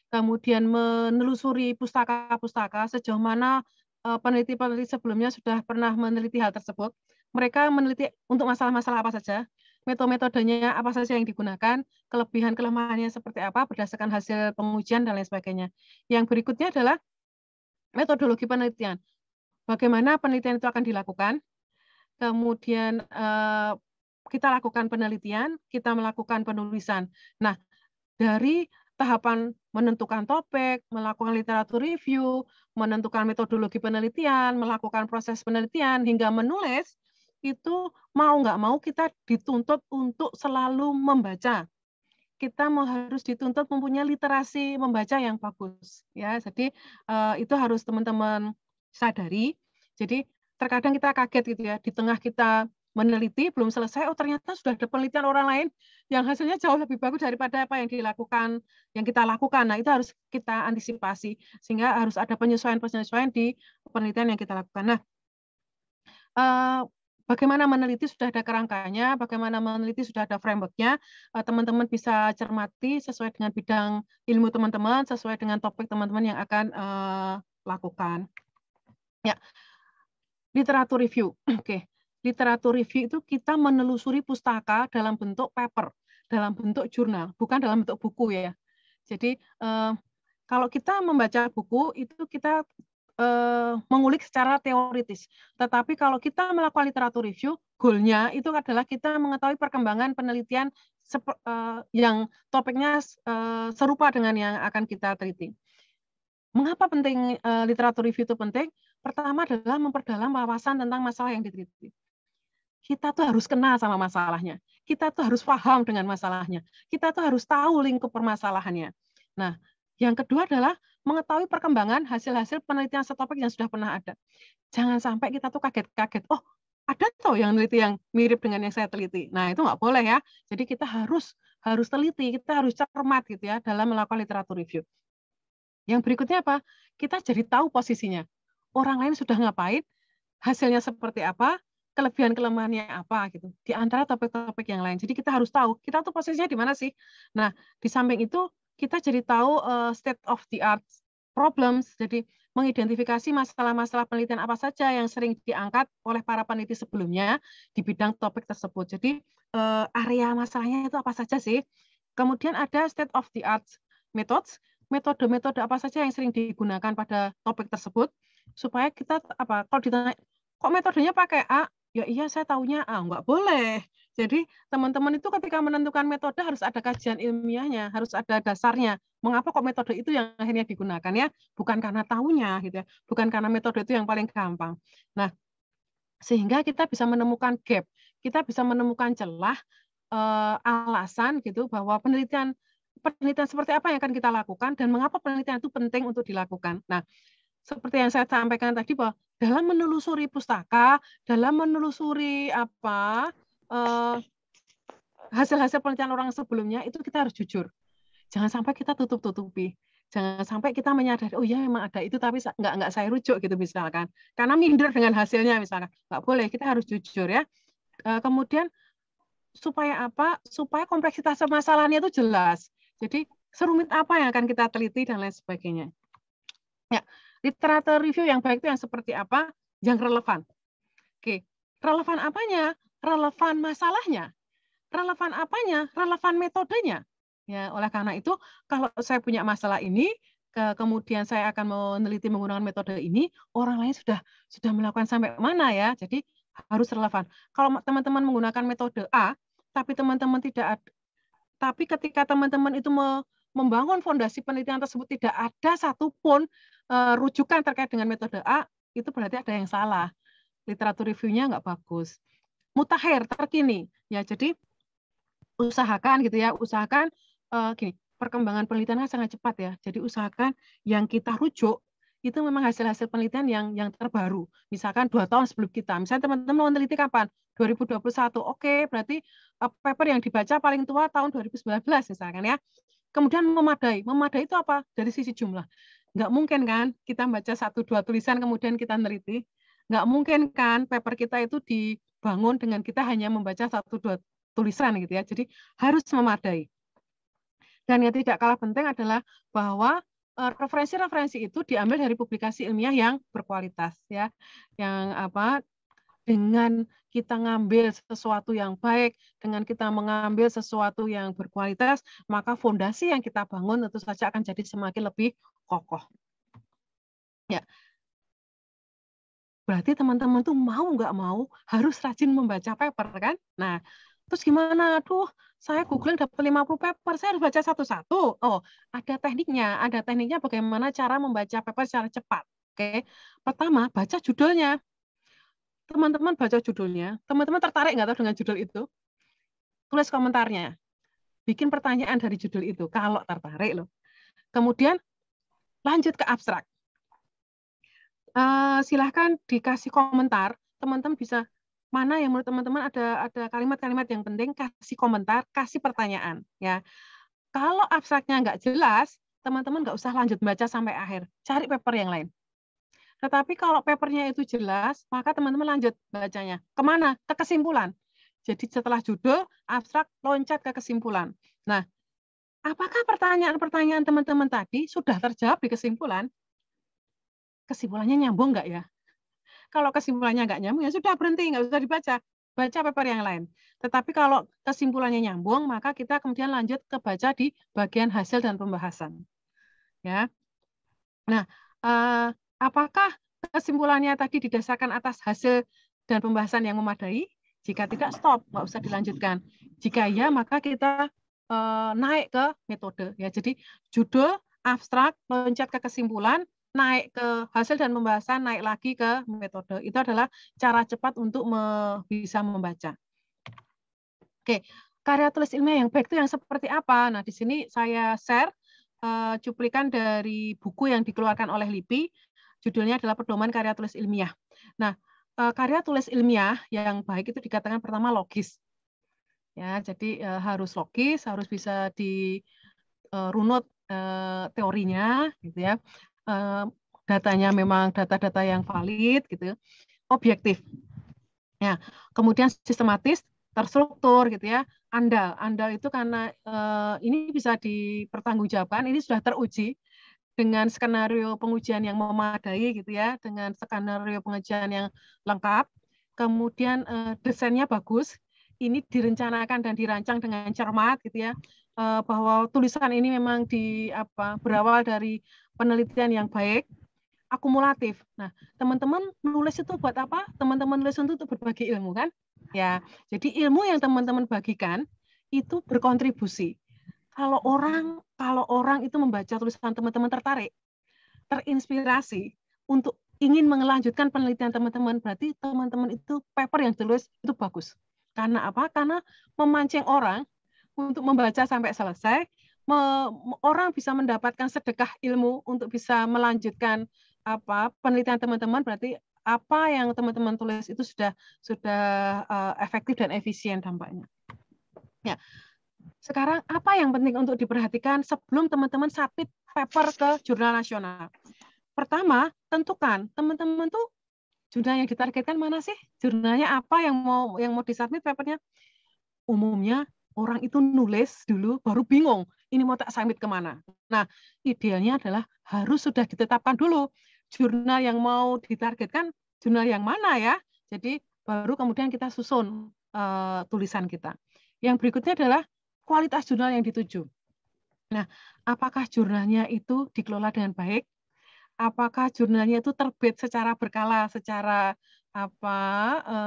Kemudian menelusuri pustaka-pustaka sejauh mana peneliti-peneliti sebelumnya sudah pernah meneliti hal tersebut. Mereka meneliti untuk masalah-masalah apa saja, metodenya apa saja yang digunakan, kelebihan-kelemahannya seperti apa berdasarkan hasil pengujian dan lain sebagainya. Yang berikutnya adalah metodologi penelitian. Bagaimana penelitian itu akan dilakukan, kemudian kita lakukan penelitian, kita melakukan penulisan. Nah, dari tahapan menentukan topik, melakukan literatur review, menentukan metodologi penelitian, melakukan proses penelitian, hingga menulis, itu mau nggak mau kita dituntut untuk selalu membaca. Kita harus dituntut mempunyai literasi membaca yang bagus. Ya, jadi itu harus teman-teman sadari. Jadi terkadang kita kaget gitu ya, di tengah kita meneliti belum selesai, oh ternyata sudah ada penelitian orang lain yang hasilnya jauh lebih bagus daripada apa yang dilakukan, yang kita lakukan. Nah, itu harus kita antisipasi sehingga harus ada penyesuaian-penyesuaian di penelitian yang kita lakukan. Nah, bagaimana meneliti sudah ada kerangkanya, bagaimana meneliti sudah ada framework-nya, teman-teman bisa cermati sesuai dengan bidang ilmu teman-teman, sesuai dengan topik teman-teman yang akan lakukan. Ya, literatur review. Oke. Literatur review itu kita menelusuri pustaka dalam bentuk paper, dalam bentuk jurnal, bukan dalam bentuk buku ya. Jadi kalau kita membaca buku itu kita mengulik secara teoritis. Tetapi kalau kita melakukan literatur review, goalnya itu adalah kita mengetahui perkembangan penelitian yang topiknya serupa dengan yang akan kita teliti. Mengapa penting literatur review itu penting? Pertama adalah memperdalam wawasan tentang masalah yang diteliti. Kita tuh harus kenal sama masalahnya. Kita tuh harus paham dengan masalahnya. Kita tuh harus tahu lingkup permasalahannya. Nah, yang kedua adalah mengetahui perkembangan hasil-hasil penelitian setopik yang sudah pernah ada. Jangan sampai kita tuh kaget-kaget. Oh, ada tuh yang neliti yang mirip dengan yang saya teliti. Nah, itu nggak boleh ya. Jadi kita harus teliti, kita harus cermat gitu ya dalam melakukan literatur review. Yang berikutnya apa? Kita jadi tahu posisinya. Orang lain sudah ngapain, hasilnya seperti apa, kelebihan kelemahannya apa gitu di antara topik-topik yang lain. Jadi kita harus tahu kita tuh posisinya di mana sih. Nah, di samping itu kita jadi tahu state of the art problems. Jadi mengidentifikasi masalah-masalah penelitian apa saja yang sering diangkat oleh para peneliti sebelumnya di bidang topik tersebut. Jadi area masalahnya itu apa saja sih? Kemudian ada state of the art methods, metode-metode apa saja yang sering digunakan pada topik tersebut supaya kita apa kalau ditanya kok metodenya pakai A? Ya iya saya taunya A, nggak boleh. Jadi teman-teman itu ketika menentukan metode harus ada kajian ilmiahnya, harus ada dasarnya. Mengapa kok metode itu yang akhirnya digunakan ya? Bukan karena taunya gitu ya, bukan karena metode itu yang paling gampang. Nah, sehingga kita bisa menemukan gap, kita bisa menemukan celah alasan gitu bahwa penelitian seperti apa yang akan kita lakukan dan mengapa penelitian itu penting untuk dilakukan. Nah, seperti yang saya sampaikan tadi bahwa dalam menelusuri pustaka, dalam menelusuri hasil-hasil penelitian orang sebelumnya itu kita harus jujur. Jangan sampai kita tutup-tutupi. Jangan sampai kita menyadari, oh ya memang ada itu tapi nggak saya rujuk gitu misalkan. Karena minder dengan hasilnya misalkan. Nggak boleh, kita harus jujur ya. Kemudian supaya apa? Supaya kompleksitas masalahnya itu jelas. Jadi serumit apa yang akan kita teliti dan lain sebagainya. Ya, literatur review yang baik itu yang seperti apa? Yang relevan. Oke, relevan apanya? Relevan masalahnya. Relevan apanya? Relevan metodenya. Ya, oleh karena itu, kalau saya punya masalah ini, kemudian saya akan meneliti menggunakan metode ini, orang lain sudah melakukan sampai mana ya? Jadi harus relevan. Kalau teman-teman menggunakan metode A, tapi teman-teman tapi ketika teman-teman itu membangun fondasi penelitian tersebut tidak ada satupun rujukan terkait dengan metode A, itu berarti ada yang salah. Literatur review-nya nggak bagus. Mutakhir, terkini. Ya, jadi usahakan gitu ya, gini, perkembangan penelitian sangat cepat ya. Jadi usahakan yang kita rujuk itu memang hasil-hasil penelitian yang terbaru. Misalkan 2 tahun sebelum kita. Misalnya teman-teman mau meneliti kapan? 2021. Oke, berarti paper yang dibaca paling tua tahun 2019 misalkan ya. Kemudian memadai. Memadai itu apa? Dari sisi jumlah. Nggak mungkin kan kita baca 1-2 tulisan kemudian kita meneliti. Nggak mungkin kan paper kita itu dibangun dengan kita hanya membaca 1-2 tulisan gitu ya. Jadi harus memadai. Dan yang tidak kalah penting adalah bahwa referensi-referensi itu diambil dari publikasi ilmiah yang berkualitas ya. Yang dengan kita ngambil sesuatu yang baik, dengan kita mengambil sesuatu yang berkualitas, maka fondasi yang kita bangun tentu saja akan jadi semakin lebih kokoh. Ya. Berarti teman-teman tuh mau nggak mau harus rajin membaca paper kan? Nah, terus gimana? Aduh, saya googling dapat 50 paper, saya harus baca satu-satu. Oh, ada tekniknya. Ada tekniknya bagaimana cara membaca paper secara cepat. Oke. Pertama, baca judulnya. Teman-teman baca judulnya, teman-teman tertarik nggak tahu dengan judul itu? Tulis komentarnya. Bikin pertanyaan dari judul itu, kalau tertarik loh. Kemudian lanjut ke abstrak. Silahkan dikasih komentar, teman-teman bisa mana yang menurut teman-teman ada kalimat-kalimat yang penting, kasih komentar, kasih pertanyaan. Ya, kalau abstraknya nggak jelas, teman-teman nggak usah lanjut baca sampai akhir, cari paper yang lain. Tetapi kalau papernya itu jelas, maka teman-teman lanjut bacanya. Kemana? Ke kesimpulan. Jadi setelah judul, abstrak, loncat ke kesimpulan. Nah, apakah pertanyaan-pertanyaan teman-teman tadi sudah terjawab di kesimpulan? Kesimpulannya nyambung nggak ya? Kalau kesimpulannya nggak nyambung, ya sudah berhenti, nggak usah dibaca. Baca paper yang lain. Tetapi kalau kesimpulannya nyambung, maka kita kemudian lanjut ke baca di bagian hasil dan pembahasan. Ya. Nah, apakah kesimpulannya tadi didasarkan atas hasil dan pembahasan yang memadai? Jika tidak, stop, nggak usah dilanjutkan. Jika ya, maka kita naik ke metode. Ya, jadi judul, abstrak, loncat ke kesimpulan, naik ke hasil dan pembahasan, naik lagi ke metode. Itu adalah cara cepat untuk bisa membaca. Oke, karya tulis ilmiah yang baik itu yang seperti apa? Nah, di sini saya share cuplikan dari buku yang dikeluarkan oleh LIPI, judulnya adalah Pedoman Karya Tulis Ilmiah. Nah, karya tulis ilmiah yang baik itu dikatakan pertama logis. Ya, jadi harus logis, harus bisa dirunut teorinya, gitu ya. Datanya memang data-data yang valid, gitu, objektif. Ya, kemudian sistematis, terstruktur, gitu ya. Andal itu karena ini bisa dipertanggungjawabkan, ini sudah teruji dengan skenario pengujian yang memadai, gitu ya, dengan skenario pengujian yang lengkap. Kemudian desainnya bagus, ini direncanakan dan dirancang dengan cermat, gitu ya, bahwa tulisan ini memang berawal dari penelitian yang baik, akumulatif. Nah, teman-teman nulis itu buat apa? Teman-teman nulis untuk berbagi ilmu, kan? Ya, jadi ilmu yang teman-teman bagikan itu berkontribusi. Kalau orang itu membaca tulisan teman-teman tertarik, terinspirasi untuk ingin melanjutkan penelitian teman-teman, berarti teman-teman itu paper yang ditulis itu bagus. Karena apa? Karena memancing orang untuk membaca sampai selesai, orang bisa mendapatkan sedekah ilmu untuk bisa melanjutkan penelitian teman-teman, berarti apa yang teman-teman tulis itu sudah efektif dan efisien dampaknya. Ya. Sekarang apa yang penting untuk diperhatikan sebelum teman-teman submit paper ke jurnal nasional? Pertama, tentukan teman-teman tuh jurnal yang ditargetkan mana sih? Jurnalnya apa yang mau disubmit papernya? Umumnya orang itu nulis dulu baru bingung ini mau tak submit kemana. Nah, idealnya adalah harus sudah ditetapkan dulu jurnal yang mau ditargetkan, jurnal yang mana ya. Jadi baru kemudian kita susun tulisan kita. Yang berikutnya adalah kualitas jurnal yang dituju. Nah, apakah jurnalnya itu dikelola dengan baik? Apakah jurnalnya itu terbit secara berkala, secara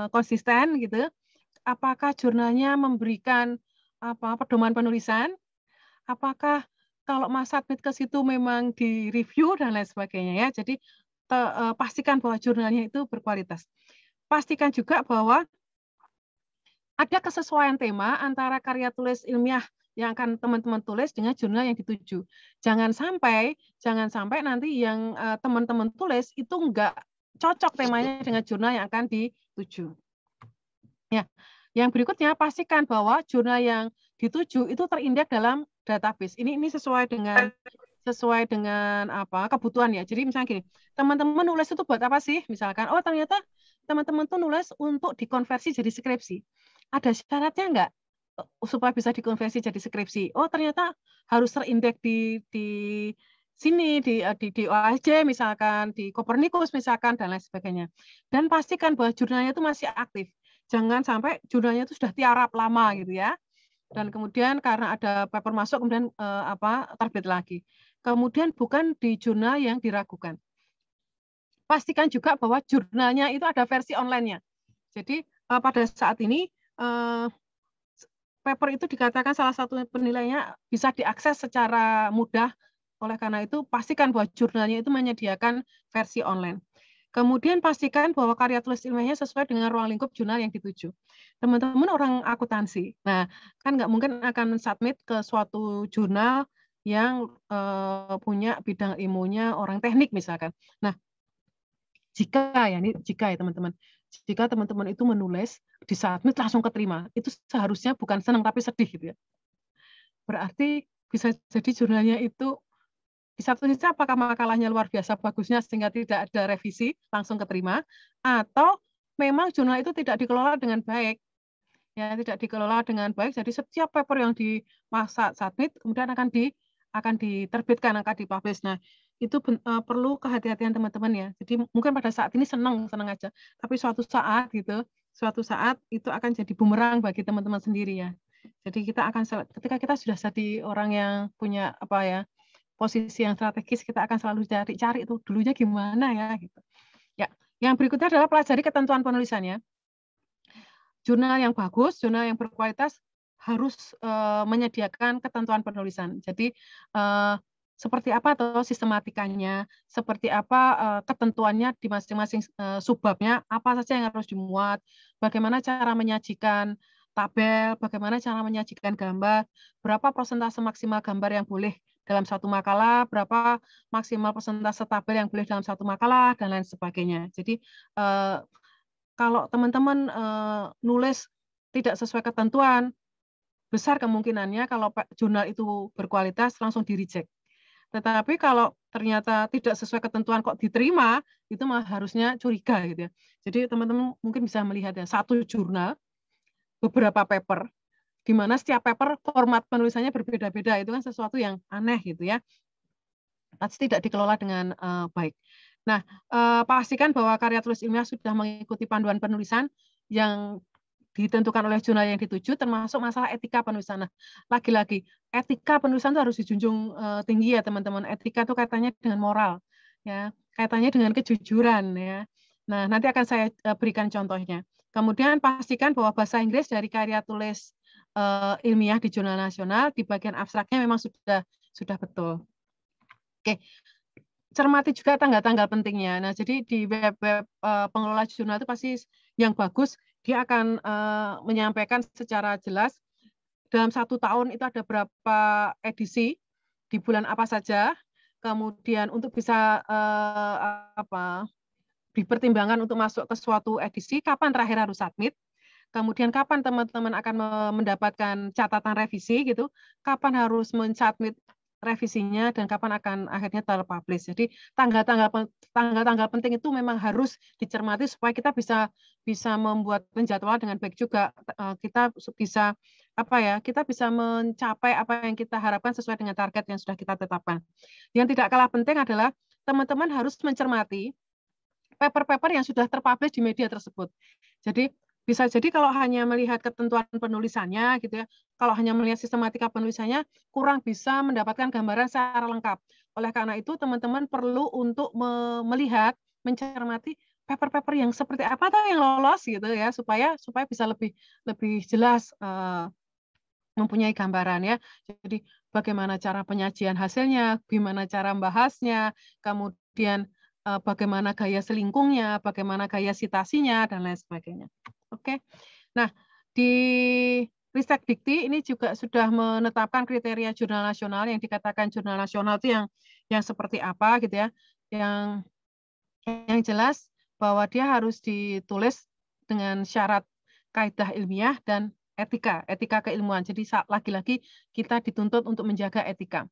konsisten gitu? Apakah jurnalnya memberikan pedoman penulisan? Apakah kalau Mas submit ke situ memang direview dan lain sebagainya ya. Jadi pastikan bahwa jurnalnya itu berkualitas. Pastikan juga bahwa ada kesesuaian tema antara karya tulis ilmiah yang akan teman-teman tulis dengan jurnal yang dituju. Jangan sampai nanti yang teman-teman tulis itu enggak cocok temanya dengan jurnal yang akan dituju. Ya, yang berikutnya pastikan bahwa jurnal yang dituju itu terindeks dalam database. Ini sesuai dengan kebutuhan ya. Jadi misalnya gini, teman-teman nulis itu buat apa sih? Misalkan, oh ternyata teman-teman tuh nulis untuk dikonversi jadi skripsi. Ada syaratnya enggak supaya bisa dikonversi jadi skripsi? Oh ternyata harus terindeks di sini di OASJ misalkan, di Copernicus misalkan dan lain sebagainya. Dan pastikan bahwa jurnalnya itu masih aktif. Jangan sampai jurnalnya itu sudah tiarap lama gitu ya. Dan kemudian karena ada paper masuk kemudian terbit lagi. Kemudian bukan di jurnal yang diragukan. Pastikan juga bahwa jurnalnya itu ada versi online-nya. Jadi pada saat ini paper itu dikatakan salah satu penilaiannya bisa diakses secara mudah. Oleh karena itu pastikan bahwa jurnalnya itu menyediakan versi online. Kemudian pastikan bahwa karya tulis ilmiahnya sesuai dengan ruang lingkup jurnal yang dituju. Teman-teman orang akuntansi, nah kan nggak mungkin akan submit ke suatu jurnal yang punya bidang ilmunya orang teknik misalkan. Nah, jika ya teman-teman, jika teman-teman itu menulis disubmit langsung keterima, itu seharusnya bukan senang tapi sedih gitu ya. Berarti bisa jadi jurnalnya itu di satu sisi apakah makalahnya luar biasa bagusnya sehingga tidak ada revisi langsung keterima, atau memang jurnal itu tidak dikelola dengan baik. Ya, tidak dikelola dengan baik, jadi setiap paper yang dimasa submit kemudian akan diterbitkan, akan dipublish. Nah, itu perlu kehati-hatian teman-teman ya. Jadi mungkin pada saat ini senang aja, tapi suatu saat itu akan jadi bumerang bagi teman-teman sendiri ya. Jadi ketika kita sudah jadi orang yang punya posisi yang strategis, kita akan selalu cari itu dulunya gimana ya gitu. Ya, yang berikutnya adalah pelajari ketentuan penulisannya. Jurnal yang bagus, jurnal yang berkualitas harus menyediakan ketentuan penulisan. Jadi seperti apa atau sistematikanya, seperti apa ketentuannya di masing-masing subbabnya, apa saja yang harus dimuat, bagaimana cara menyajikan tabel, bagaimana cara menyajikan gambar, berapa persentase maksimal gambar yang boleh dalam satu makalah, berapa maksimal persentase tabel yang boleh dalam satu makalah, dan lain sebagainya. Jadi kalau teman-teman nulis tidak sesuai ketentuan, besar kemungkinannya kalau jurnal itu berkualitas langsung di-reject. Tetapi kalau ternyata tidak sesuai ketentuan kok diterima, itu malah harusnya curiga gitu ya. Jadi teman-teman mungkin bisa melihat ya, satu jurnal, beberapa paper, di mana setiap paper format penulisannya berbeda-beda, itu kan sesuatu yang aneh gitu ya. Pasti tidak dikelola dengan baik. Nah, pastikan bahwa karya tulis ilmiah sudah mengikuti panduan penulisan yang ditentukan oleh jurnal yang dituju, termasuk masalah etika penulisan. Nah, lagi-lagi etika penulisan itu harus dijunjung tinggi ya teman-teman. Etika itu kaitannya dengan moral, ya, kaitannya dengan kejujuran ya. Nah, nanti akan saya berikan contohnya. Kemudian pastikan bahwa bahasa Inggris dari karya tulis ilmiah di jurnal nasional di bagian abstraknya memang sudah betul. Oke. Cermati juga tanggal-tanggal pentingnya. Nah, jadi di web-web pengelola jurnal itu pasti yang bagus, dia akan menyampaikan secara jelas dalam 1 tahun itu ada berapa edisi, di bulan apa saja, kemudian untuk bisa dipertimbangkan untuk masuk ke suatu edisi, kapan terakhir harus submit, kemudian kapan teman-teman akan mendapatkan catatan revisi gitu, kapan harus mensubmit revisinya dan kapan akan akhirnya terpublish. Jadi tanggal-tanggal penting itu memang harus dicermati supaya kita bisa membuat penjadwalan dengan baik juga. Kita bisa kita bisa mencapai apa yang kita harapkan sesuai dengan target yang sudah kita tetapkan. Yang tidak kalah penting adalah teman-teman harus mencermati paper-paper yang sudah terpublish di media tersebut. Jadi bisa jadi kalau hanya melihat ketentuan penulisannya gitu ya, kalau hanya melihat sistematika penulisannya kurang bisa mendapatkan gambaran secara lengkap. Oleh karena itu teman-teman perlu untuk melihat, mencermati paper-paper yang seperti apa tuh yang lolos gitu ya, supaya bisa lebih jelas mempunyai gambaran ya. Jadi bagaimana cara penyajian hasilnya, gimana cara membahasnya, kemudian bagaimana gaya selingkungnya, bagaimana gaya sitasinya, dan lain sebagainya. Oke. Nah, di Ristek Dikti ini juga sudah menetapkan kriteria jurnal nasional, yang dikatakan jurnal nasional itu yang seperti apa gitu ya. Yang jelas bahwa dia harus ditulis dengan syarat kaidah ilmiah dan etika keilmuan. Jadi lagi-lagi kita dituntut untuk menjaga etika.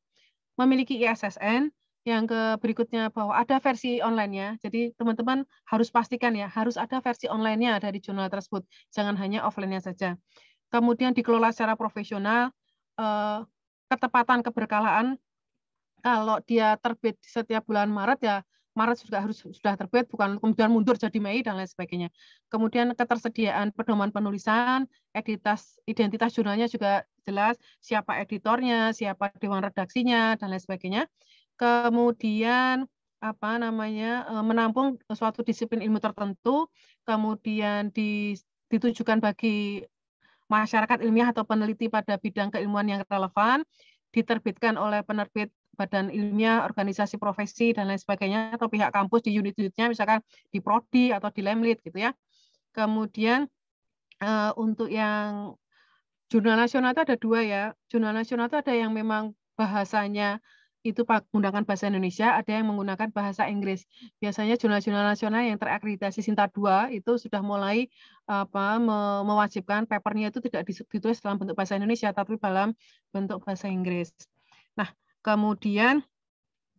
Memiliki ISSN. Yang berikutnya bahwa ada versi online-nya. Jadi teman-teman harus pastikan ya, harus ada versi online-nya dari jurnal tersebut. Jangan hanya offline-nya saja. Kemudian dikelola secara profesional, ketepatan keberkalaan. Kalau dia terbit setiap bulan Maret ya Maret juga harus sudah terbit, bukan kemudian mundur jadi Mei dan lain sebagainya. Kemudian ketersediaan pedoman penulisan, identitas jurnalnya juga jelas, siapa editornya, siapa dewan redaksinya dan lain sebagainya. Kemudian menampung suatu disiplin ilmu tertentu, kemudian ditujukan bagi masyarakat ilmiah atau peneliti pada bidang keilmuan yang relevan, diterbitkan oleh penerbit badan ilmiah, organisasi profesi, dan lain sebagainya, atau pihak kampus di unit-unitnya, misalkan di Prodi atau di Lemlit, gitu ya. Kemudian untuk yang jurnal nasional itu ada 2 ya. Jurnal nasional itu ada yang memang bahasanya itu menggunakan bahasa Indonesia, ada yang menggunakan bahasa Inggris. Biasanya jurnal-jurnal nasional yang terakreditasi Sinta 2 itu sudah mulai mewajibkan papernya itu tidak ditulis dalam bentuk bahasa Indonesia, tapi dalam bentuk bahasa Inggris. Nah, kemudian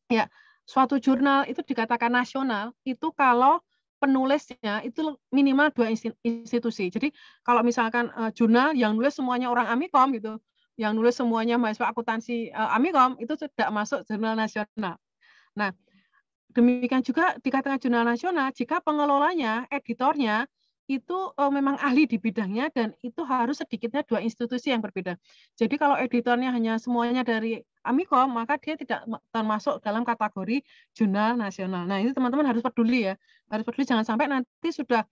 ya suatu jurnal itu dikatakan nasional itu kalau penulisnya itu minimal 2 institusi. Jadi kalau misalkan jurnal yang nulis semuanya orang Amikom gitu, yang nulis semuanya mahasiswa akuntansi Amikom, itu tidak masuk jurnal nasional. Nah, demikian juga dikatakan jurnal nasional jika pengelolanya, editornya itu memang ahli di bidangnya dan itu harus sedikitnya 2 institusi yang berbeda. Jadi kalau editornya hanya semuanya dari Amikom, maka dia tidak termasuk dalam kategori jurnal nasional. Nah, ini teman-teman harus peduli ya. Harus peduli, jangan sampai nanti sudah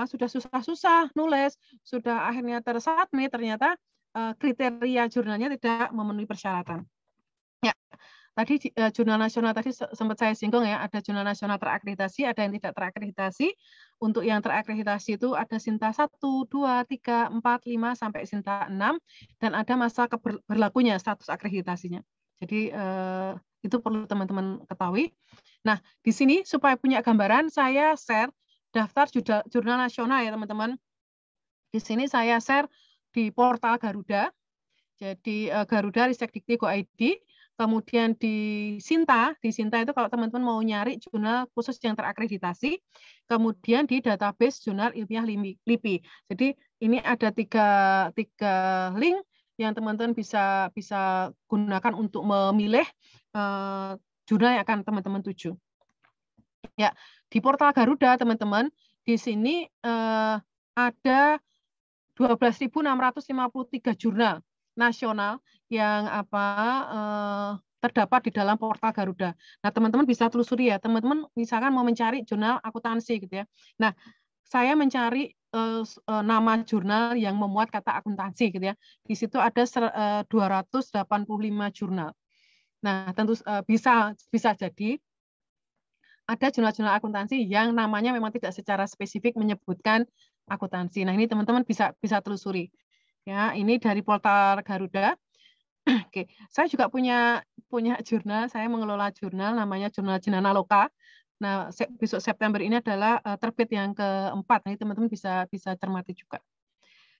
susah-susah nulis, sudah akhirnya tersubmit ternyata kriteria jurnalnya tidak memenuhi persyaratan. Ya. jurnal nasional tadi sempat saya singgung ya, ada jurnal nasional terakreditasi, ada yang tidak terakreditasi. Untuk yang terakreditasi itu ada Sinta 1, 2, 3, 4, 5 sampai Sinta 6 dan ada masa berlakunya status akreditasinya. Jadi itu perlu teman-teman ketahui. Nah, di sini supaya punya gambaran saya share daftar jurnal nasional ya teman-teman. Di sini saya share di portal Garuda. Jadi Garuda Ristekdikti Go.id. Kemudian di Sinta itu kalau teman-teman mau nyari jurnal khusus yang terakreditasi, kemudian di database jurnal ilmiah LIPI. Jadi ini ada tiga link yang teman-teman bisa gunakan untuk memilih jurnal yang akan teman-teman tuju. Ya, di portal Garuda teman-teman, di sini ada 12.653 jurnal nasional yang terdapat di dalam portal Garuda. Nah, teman-teman bisa telusuri ya. Teman-teman misalkan mau mencari jurnal akuntansi gitu ya. Nah, saya mencari nama jurnal yang memuat kata akuntansi gitu ya. Di situ ada 285 jurnal. Nah, tentu bisa jadi ada jurnal-jurnal akuntansi yang namanya memang tidak secara spesifik menyebutkan akuntansi. Nah, ini teman-teman bisa telusuri. Ya, ini dari portal Garuda. Oke, saya juga punya jurnal, saya mengelola jurnal namanya Jurnal Jenana Loka. Nah, besok September ini adalah terbit yang keempat. Nah, teman-teman bisa cermati juga.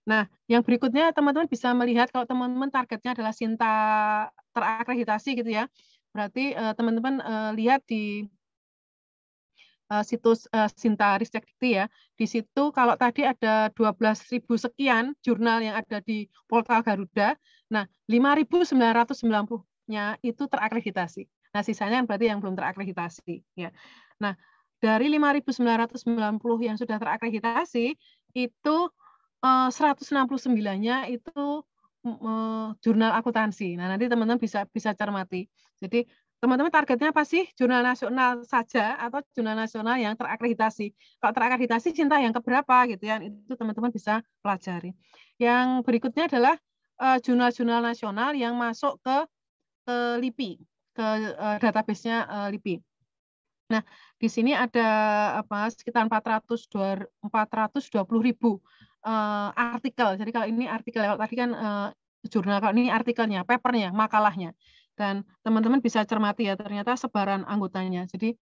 Nah, yang berikutnya teman-teman bisa melihat kalau teman-teman targetnya adalah Sinta terakreditasi gitu ya. Berarti teman-teman lihat di situs Sinta Ristekdikti ya. Di situ kalau tadi ada 12.000 sekian jurnal yang ada di portal Garuda. Nah, 5.990-nya itu terakreditasi. Nah, sisanya berarti yang belum terakreditasi ya. Nah, dari 5.990 yang sudah terakreditasi itu 169-nya itu jurnal akuntansi. Nah, nanti teman-teman bisa cermati. Jadi teman-teman targetnya apa sih? Jurnal nasional saja atau jurnal nasional yang terakreditasi? Kalau terakreditasi Sinta yang keberapa gitu ya? Itu teman-teman bisa pelajari. Yang berikutnya adalah jurnal-jurnal nasional yang masuk ke LIPI, ke database-nya LIPI. Nah, di sini ada sekitar 420.000 artikel. Jadi kalau ini artikel, kalau tadi kan jurnal, kalau ini artikelnya, papernya, makalahnya. Dan teman-teman bisa cermati ya, ternyata sebaran anggotanya. Jadi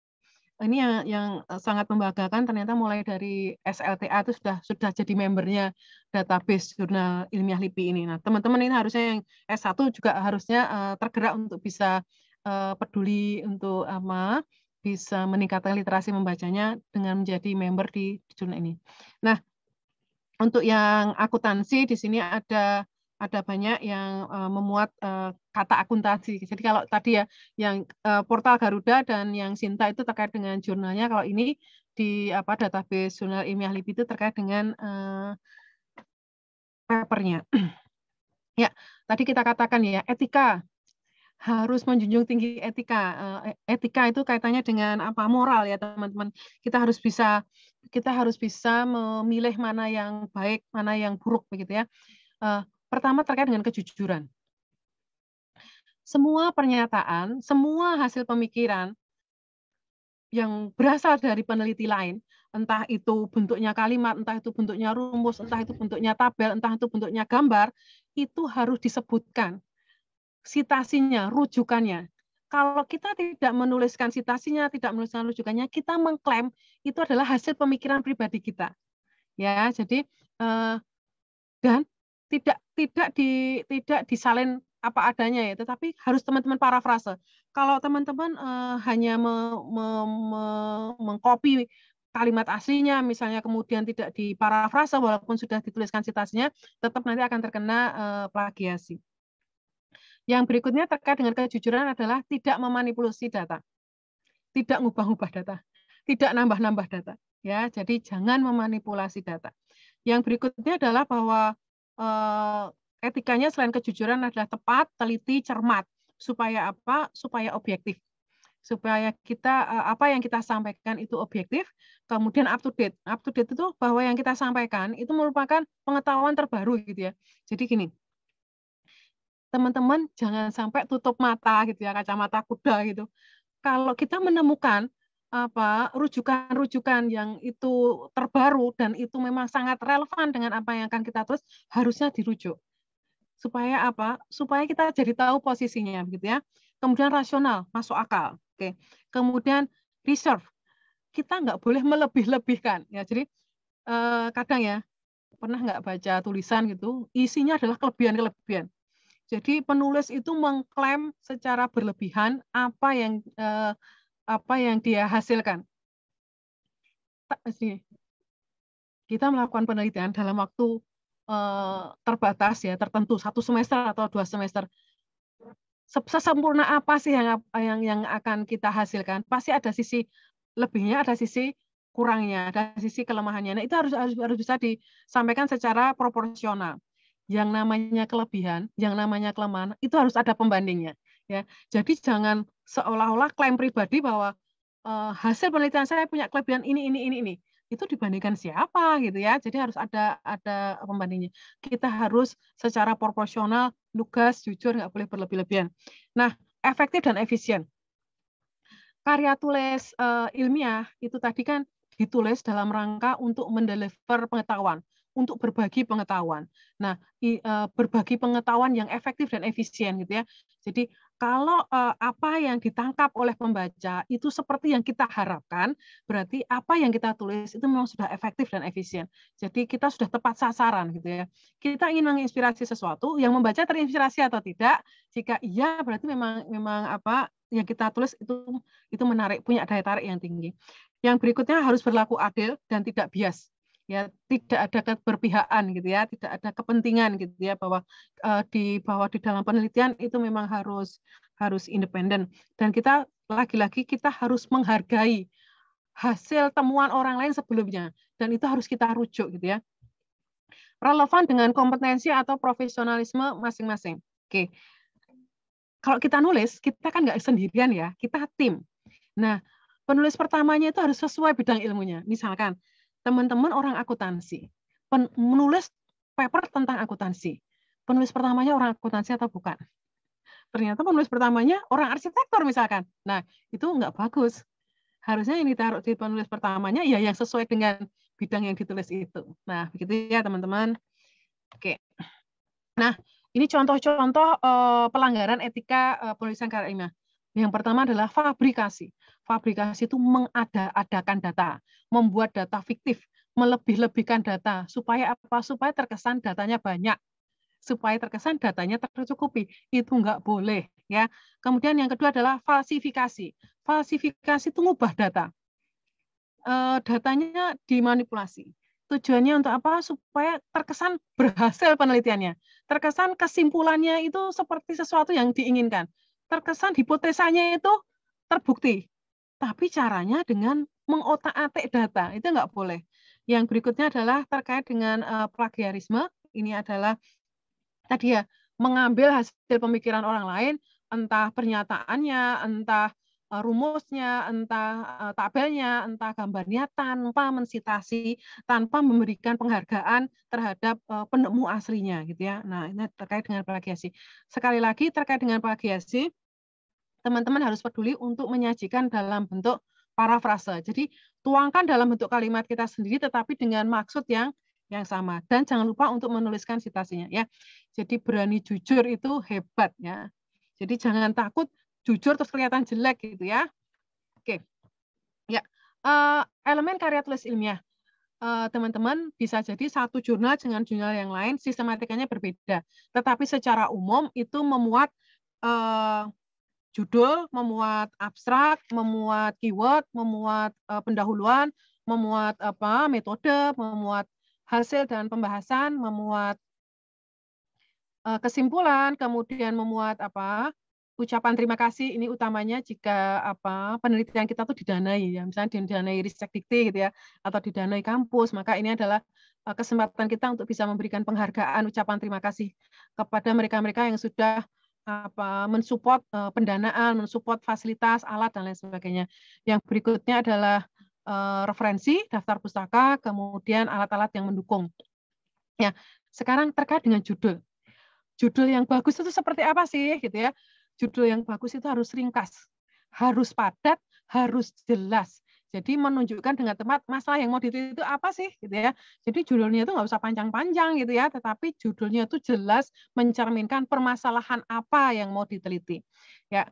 ini yang sangat membanggakan, ternyata mulai dari SLTA itu sudah jadi membernya database jurnal ilmiah LIPI ini. Nah, teman-teman ini harusnya yang S1 juga harusnya tergerak untuk bisa peduli untuk bisa meningkatkan literasi membacanya dengan menjadi member di jurnal ini. Nah, untuk yang akuntansi di sini ada banyak yang memuat kata akuntansi. Jadi kalau tadi ya yang portal Garuda dan yang Sinta itu terkait dengan jurnalnya, kalau ini di database jurnal ilmiah LIPI itu terkait dengan papernya. Ya, tadi kita katakan ya etika, harus menjunjung tinggi etika. Etika itu kaitannya dengan moral ya teman-teman. Kita harus bisa memilih mana yang baik, mana yang buruk begitu ya. Pertama terkait dengan kejujuran. Semua pernyataan, semua hasil pemikiran yang berasal dari peneliti lain, entah itu bentuknya kalimat, entah itu bentuknya rumus, entah itu bentuknya tabel, entah itu bentuknya gambar, itu harus disebutkan sitasinya, rujukannya. Kalau kita tidak menuliskan sitasinya, tidak menuliskan rujukannya, kita mengklaim itu adalah hasil pemikiran pribadi kita. Ya, jadi dan tidak disalin apa adanya ya, tetapi harus teman-teman parafrase. Kalau teman-teman hanya mengcopy kalimat aslinya, misalnya kemudian tidak diparafrase walaupun sudah dituliskan sitasinya, tetap nanti akan terkena plagiasi. Yang berikutnya terkait dengan kejujuran adalah tidak memanipulasi data, tidak ngubah-ngubah data, tidak nambah-nambah data. Ya, jadi jangan memanipulasi data. Yang berikutnya adalah bahwa etikanya selain kejujuran adalah tepat, teliti, cermat. Supaya apa? Supaya objektif. Supaya kita apa yang kita sampaikan itu objektif, kemudian up to date. Up to date itu bahwa yang kita sampaikan itu merupakan pengetahuan terbaru gitu ya. Jadi gini, teman-teman jangan sampai tutup mata gitu ya, kacamata kuda gitu. Kalau kita menemukan rujukan-rujukan yang itu terbaru dan itu memang sangat relevan dengan apa yang akan kita tulis, harusnya dirujuk. Supaya apa? Supaya kita jadi tahu posisinya gitu ya. Kemudian rasional, masuk akal. Oke. Kemudian reserve. Kita nggak boleh melebih-lebihkan ya. Jadi kadang ya, pernah nggak baca tulisan gitu, isinya adalah kelebihan-kelebihan. Jadi penulis itu mengklaim secara berlebihan apa yang dia hasilkan. Kita melakukan penelitian dalam waktu terbatas ya, tertentu 1 semester atau 2 semester. Sesempurna apa sih yang akan kita hasilkan? Pasti ada sisi lebihnya, ada sisi kurangnya, ada sisi kelemahannya. Nah, itu harus bisa disampaikan secara proporsional. Yang namanya kelebihan, yang namanya kelemahan, itu harus ada pembandingnya. Ya, jadi jangan seolah-olah klaim pribadi bahwa hasil penelitian saya punya kelebihan ini. Itu dibandingkan siapa gitu ya. Jadi harus ada pembandingnya. Kita harus secara proporsional, lugas, jujur, nggak boleh berlebih-lebihan. Nah, efektif dan efisien. Karya tulis ilmiah itu tadi kan ditulis dalam rangka untuk mendeliver pengetahuan, untuk berbagi pengetahuan. Nah, berbagi pengetahuan yang efektif dan efisien gitu ya. Jadi kalau apa yang ditangkap oleh pembaca itu seperti yang kita harapkan, berarti apa yang kita tulis itu memang sudah efektif dan efisien. Jadi kita sudah tepat sasaran gitu ya. Kita ingin menginspirasi sesuatu, yang membaca terinspirasi atau tidak. Jika iya, berarti memang yang kita tulis itu menarik, punya daya tarik yang tinggi. Yang berikutnya harus berlaku adil dan tidak bias. Ya, tidak ada keberpihakan gitu ya, tidak ada kepentingan gitu ya, bahwa di dalam penelitian itu memang harus independen, dan kita lagi-lagi kita harus menghargai hasil temuan orang lain sebelumnya, dan itu harus kita rujuk gitu ya. Relevan dengan kompetensi atau profesionalisme masing-masing. Oke. Kalau kita nulis, kita kan nggak sendirian ya, kita tim. Nah, penulis pertamanya itu harus sesuai bidang ilmunya. Misalkan, teman-teman orang akuntansi, menulis paper tentang akuntansi. Penulis pertamanya orang akuntansi atau bukan? Ternyata penulis pertamanya orang arsitektur misalkan. Nah, itu nggak bagus. Harusnya yang ditaruh di penulis pertamanya ya yang sesuai dengan bidang yang ditulis itu. Nah, begitu ya teman-teman. Oke. Nah, ini contoh-contoh pelanggaran etika penulisan karya ilmiah. Yang pertama adalah fabrikasi. Fabrikasi itu mengada-adakan data, membuat data fiktif, melebih-lebihkan data. Supaya apa? Supaya terkesan datanya banyak. Supaya terkesan datanya tercukupi. Itu nggak boleh. Ya. Kemudian yang kedua adalah falsifikasi. Falsifikasi itu ngubah data. Datanya dimanipulasi. Tujuannya untuk apa? Supaya terkesan berhasil penelitiannya. Terkesan kesimpulannya itu seperti sesuatu yang diinginkan. Terkesan hipotesanya itu terbukti. Tapi caranya dengan mengotak-atik data. Itu nggak boleh. Yang berikutnya adalah terkait dengan plagiarisme. Ini adalah tadi ya, mengambil hasil pemikiran orang lain, entah pernyataannya, entah rumusnya, entah tabelnya, entah gambarnya, tanpa mensitasi, tanpa memberikan penghargaan terhadap penemu aslinya, gitu ya. Nah, ini terkait dengan plagiasi. Sekali lagi terkait dengan plagiasi, teman-teman harus peduli untuk menyajikan dalam bentuk parafrase. Jadi tuangkan dalam bentuk kalimat kita sendiri, tetapi dengan maksud yang sama. Dan jangan lupa untuk menuliskan citasinya, ya. Jadi berani jujur itu hebat, ya. Jadi jangan takut jujur terus kelihatan jelek gitu ya. Oke. Ya. Elemen karya tulis ilmiah. Teman-teman bisa jadi satu jurnal dengan jurnal yang lain sistematikanya berbeda. Tetapi secara umum itu memuat judul, memuat abstrak, memuat keyword, memuat pendahuluan, memuat metode, memuat hasil dan pembahasan, memuat kesimpulan, kemudian memuat ucapan terima kasih. Ini utamanya jika penelitian kita tuh didanai, ya, misalnya didanai Ristekdikti gitu ya, atau didanai kampus, maka ini adalah kesempatan kita untuk bisa memberikan penghargaan, ucapan terima kasih kepada mereka-mereka yang sudah mensupport pendanaan, mensupport fasilitas, alat dan lain sebagainya. Yang berikutnya adalah referensi, daftar pustaka, kemudian alat-alat yang mendukung. Ya, sekarang terkait dengan judul. judul yang bagus itu seperti apa sih gitu ya. Judul yang bagus itu harus ringkas, harus padat, harus jelas. Jadi menunjukkan dengan tepat masalah yang mau diteliti itu apa sih gitu ya. Jadi judulnya itu nggak usah panjang-panjang gitu ya, tetapi judulnya itu jelas mencerminkan permasalahan apa yang mau diteliti. Ya,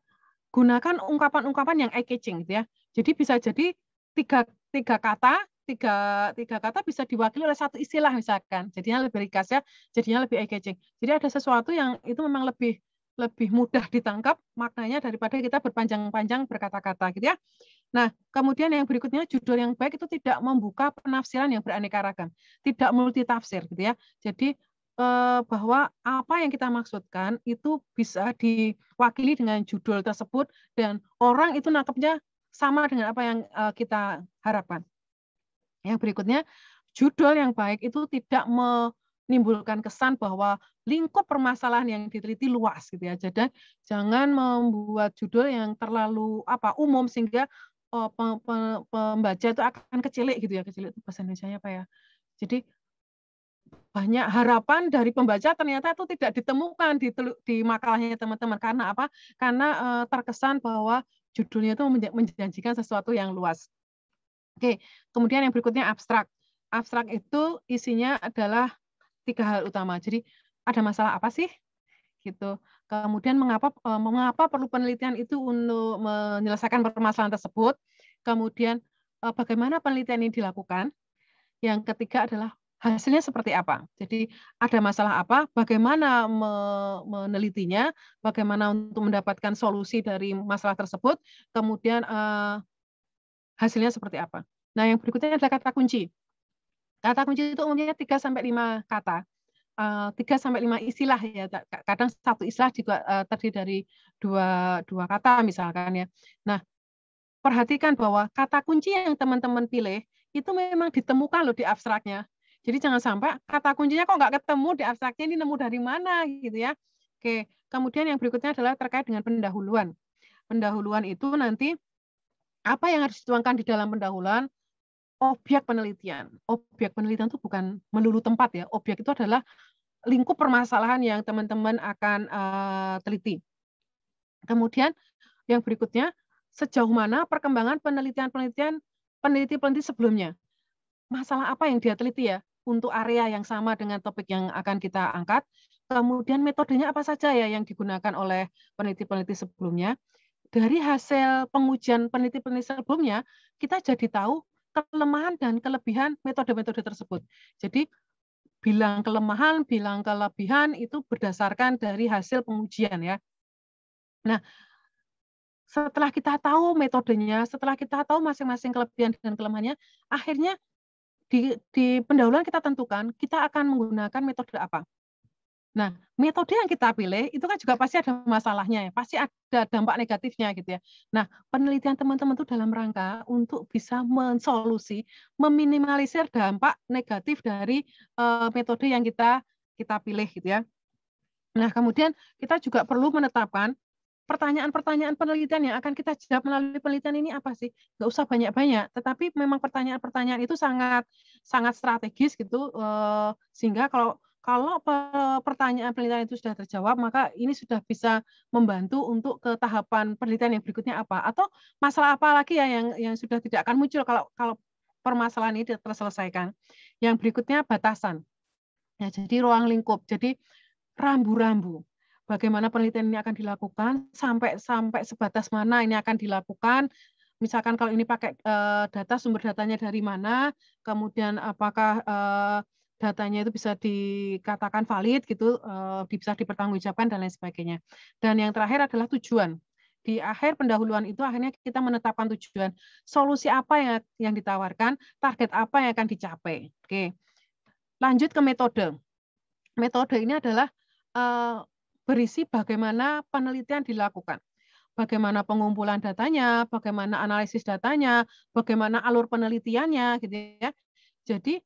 gunakan ungkapan-ungkapan yang eye-catching gitu ya. Jadi bisa jadi tiga kata, tiga kata bisa diwakili oleh satu istilah misalkan. Jadinya lebih ringkas ya, jadinya lebih eye-catching. Jadi ada sesuatu yang itu memang lebih mudah ditangkap maknanya daripada kita berpanjang-panjang berkata-kata gitu ya. Nah, kemudian yang berikutnya judul yang baik itu tidak membuka penafsiran yang beraneka ragam, tidak multitafsir gitu ya. Jadi bahwa apa yang kita maksudkan itu bisa diwakili dengan judul tersebut dan orang itu nangkepnya sama dengan apa yang kita harapkan. Yang berikutnya, judul yang baik itu tidak menimbulkan kesan bahwa lingkup permasalahan yang diteliti luas gitu ya. Jadi jangan membuat judul yang terlalu umum sehingga pembaca itu akan kecilik gitu ya. Kecilik itu bahasa Indonesianya apa ya? Jadi banyak harapan dari pembaca ternyata itu tidak ditemukan di makalahnya teman-teman. Karena apa? Karena terkesan bahwa judulnya itu menjanjikan sesuatu yang luas. Oke, kemudian yang berikutnya abstrak. Abstrak itu isinya adalah 3 hal utama. Jadi ada masalah apa sih? Gitu. Kemudian mengapa perlu penelitian itu untuk menyelesaikan permasalahan tersebut? Kemudian bagaimana penelitian ini dilakukan? Yang ketiga adalah hasilnya seperti apa. Jadi ada masalah apa? Bagaimana menelitinya? Bagaimana untuk mendapatkan solusi dari masalah tersebut? Kemudian hasilnya seperti apa. Nah, yang berikutnya adalah kata kunci. Kata kunci itu umumnya 3-5 kata. 3-5 istilah ya. Kadang satu istilah juga terdiri dari dua kata misalkan ya. Nah, perhatikan bahwa kata kunci yang teman-teman pilih itu memang ditemukan loh di abstraknya. Jadi jangan sampai kata kuncinya kok nggak ketemu di abstraknya, ini nemu dari mana gitu ya. Oke, kemudian yang berikutnya adalah terkait dengan pendahuluan. Pendahuluan itu nanti apa yang harus dituangkan di dalam pendahuluan? Objek penelitian. Objek penelitian itu bukan melulu tempat ya. Objek itu adalah lingkup permasalahan yang teman-teman akan teliti. Kemudian yang berikutnya, sejauh mana perkembangan peneliti-peneliti sebelumnya. Masalah apa yang dia teliti ya untuk area yang sama dengan topik yang akan kita angkat. Kemudian metodenya apa saja ya yang digunakan oleh peneliti-peneliti sebelumnya. Dari hasil pengujian peneliti-peneliti sebelumnya, kita jadi tahu kelemahan dan kelebihan metode-metode tersebut. Jadi bilang kelemahan, bilang kelebihan itu berdasarkan dari hasil pengujian ya. Nah, setelah kita tahu metodenya, setelah kita tahu masing-masing kelebihan dan kelemahannya, akhirnya di pendahuluan kita tentukan kita akan menggunakan metode apa. Nah, metode yang kita pilih itu kan juga pasti ada masalahnya ya, pasti ada dampak negatifnya gitu ya. Nah, penelitian teman-teman itu dalam rangka untuk bisa mensolusi, meminimalisir dampak negatif dari metode yang kita pilih gitu ya. Nah, kemudian kita juga perlu menetapkan pertanyaan-pertanyaan penelitian yang akan kita jawab melalui penelitian ini apa sih? Nggak usah banyak-banyak, tetapi memang pertanyaan-pertanyaan itu sangat strategis gitu, sehingga kalau pertanyaan penelitian itu sudah terjawab, maka ini sudah bisa membantu untuk ke tahapan penelitian yang berikutnya apa, atau masalah apa lagi ya yang sudah tidak akan muncul kalau permasalahan ini tidak terselesaikan. Yang berikutnya batasan. Ya, jadi ruang lingkup. Jadi rambu-rambu. Bagaimana penelitian ini akan dilakukan, sampai sebatas mana ini akan dilakukan. Misalkan kalau ini pakai data, sumber datanya dari mana, kemudian apakah datanya itu bisa dikatakan valid gitu, bisa dipertanggungjawabkan dan lain sebagainya. Dan yang terakhir adalah tujuan. Di akhir pendahuluan itu akhirnya kita menetapkan tujuan. Solusi apa yang ditawarkan, target apa yang akan dicapai. Oke. Lanjut ke metode. Metode ini adalah berisi bagaimana penelitian dilakukan, bagaimana pengumpulan datanya, bagaimana analisis datanya, bagaimana alur penelitiannya, gitu ya. Jadi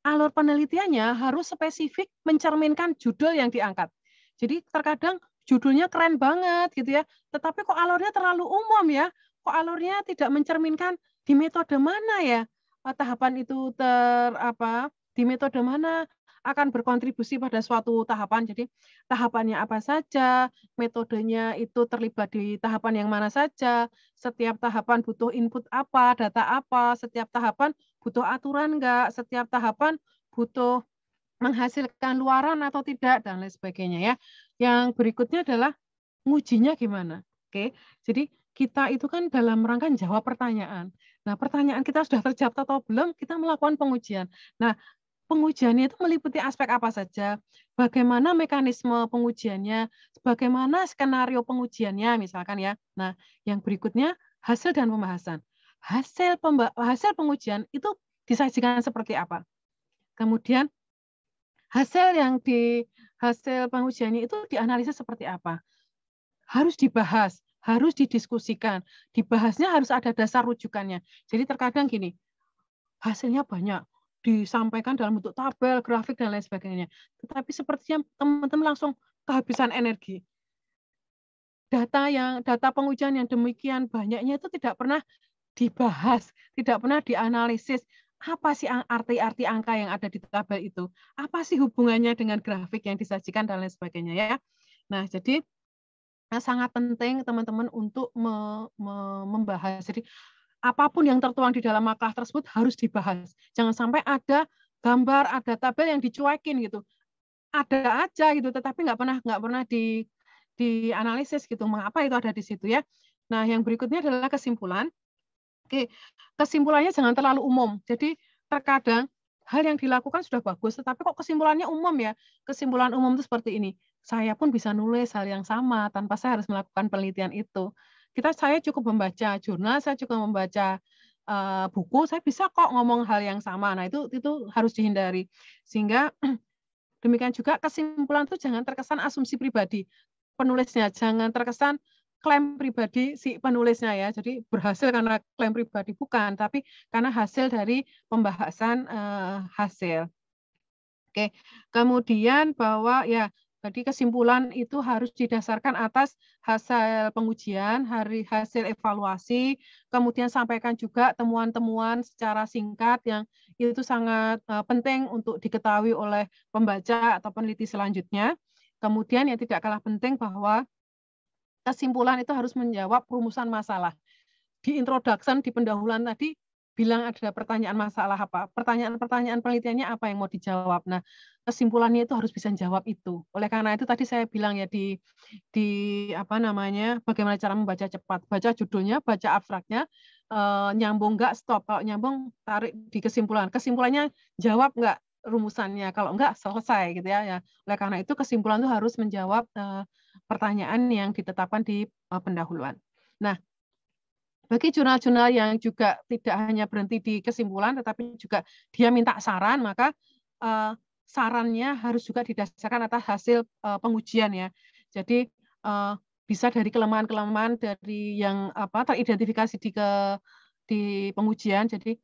alur penelitiannya harus spesifik mencerminkan judul yang diangkat. Jadi terkadang judulnya keren banget, gitu ya, tetapi kok alurnya terlalu umum ya, kok alurnya tidak mencerminkan di metode mana ya tahapan itu di metode mana akan berkontribusi pada suatu tahapan. Jadi tahapannya apa saja, metodenya itu terlibat di tahapan yang mana saja, setiap tahapan butuh input apa, data apa, setiap tahapan butuh aturan enggak, setiap tahapan butuh menghasilkan luaran atau tidak, dan lain sebagainya ya. Yang berikutnya adalah ngujinya gimana. Oke, jadi kita itu kan dalam rangka jawab pertanyaan. Nah, pertanyaan kita sudah terjawab atau belum, kita melakukan pengujian. Nah, pengujiannya itu meliputi aspek apa saja, bagaimana mekanisme pengujiannya, bagaimana skenario pengujiannya misalkan ya. Nah, yang berikutnya hasil dan pembahasan. Hasil pengujian itu disajikan seperti apa. Kemudian hasil pengujiannya itu dianalisis seperti apa. Harus dibahas, harus didiskusikan. Dibahasnya harus ada dasar rujukannya. Jadi terkadang gini, hasilnya banyak, disampaikan dalam bentuk tabel, grafik, dan lain sebagainya. Tetapi sepertinya teman-teman langsung kehabisan energi. Data pengujian yang demikian banyaknya itu tidak pernah dibahas, tidak pernah dianalisis. Apa sih arti-arti angka yang ada di tabel itu? Apa sih hubungannya dengan grafik yang disajikan dan lain sebagainya ya? Nah, jadi sangat penting teman-teman untuk membahas. Jadi apapun yang tertuang di dalam makalah tersebut harus dibahas. Jangan sampai ada gambar, ada tabel yang dicuekin gitu. Ada aja gitu, tetapi nggak pernah dianalisis gitu. Mengapa itu ada di situ ya? Nah, yang berikutnya adalah kesimpulan. Oke, kesimpulannya jangan terlalu umum. Jadi terkadang hal yang dilakukan sudah bagus, tetapi kok kesimpulannya umum ya? Kesimpulan umum itu seperti ini. Saya pun bisa nulis hal yang sama tanpa saya harus melakukan penelitian itu. Saya cukup membaca jurnal, saya cukup membaca buku, saya bisa kok ngomong hal yang sama. Nah, itu harus dihindari. Sehingga demikian juga kesimpulan itu jangan terkesan asumsi pribadi penulisnya, jangan terkesan klaim pribadi si penulisnya ya. Jadi berhasil karena klaim pribadi, bukan, tapi karena hasil dari pembahasan hasil. Oke, kemudian bahwa ya tadi kesimpulan itu harus didasarkan atas hasil pengujian, hasil evaluasi, kemudian sampaikan juga temuan-temuan secara singkat yang itu sangat penting untuk diketahui oleh pembaca atau peneliti selanjutnya. Kemudian yang tidak kalah penting bahwa kesimpulan itu harus menjawab rumusan masalah. Di introduction, di pendahuluan tadi, bilang ada pertanyaan masalah apa, pertanyaan-pertanyaan penelitiannya apa yang mau dijawab. Nah, kesimpulannya itu harus bisa jawab itu. Oleh karena itu tadi saya bilang ya di apa namanya, bagaimana cara membaca cepat. Baca judulnya, baca abstraknya, nyambung nggak stop. Kalau nyambung tarik di kesimpulan. Kesimpulannya jawab nggak rumusannya. Kalau nggak selesai gitu ya. Oleh karena itu kesimpulan itu harus menjawab pertanyaan yang ditetapkan di pendahuluan. Nah, bagi jurnal-jurnal yang juga tidak hanya berhenti di kesimpulan, tetapi juga dia minta saran, maka sarannya harus juga didasarkan atas hasil pengujian ya. Jadi bisa dari kelemahan-kelemahan dari yang teridentifikasi di pengujian. Jadi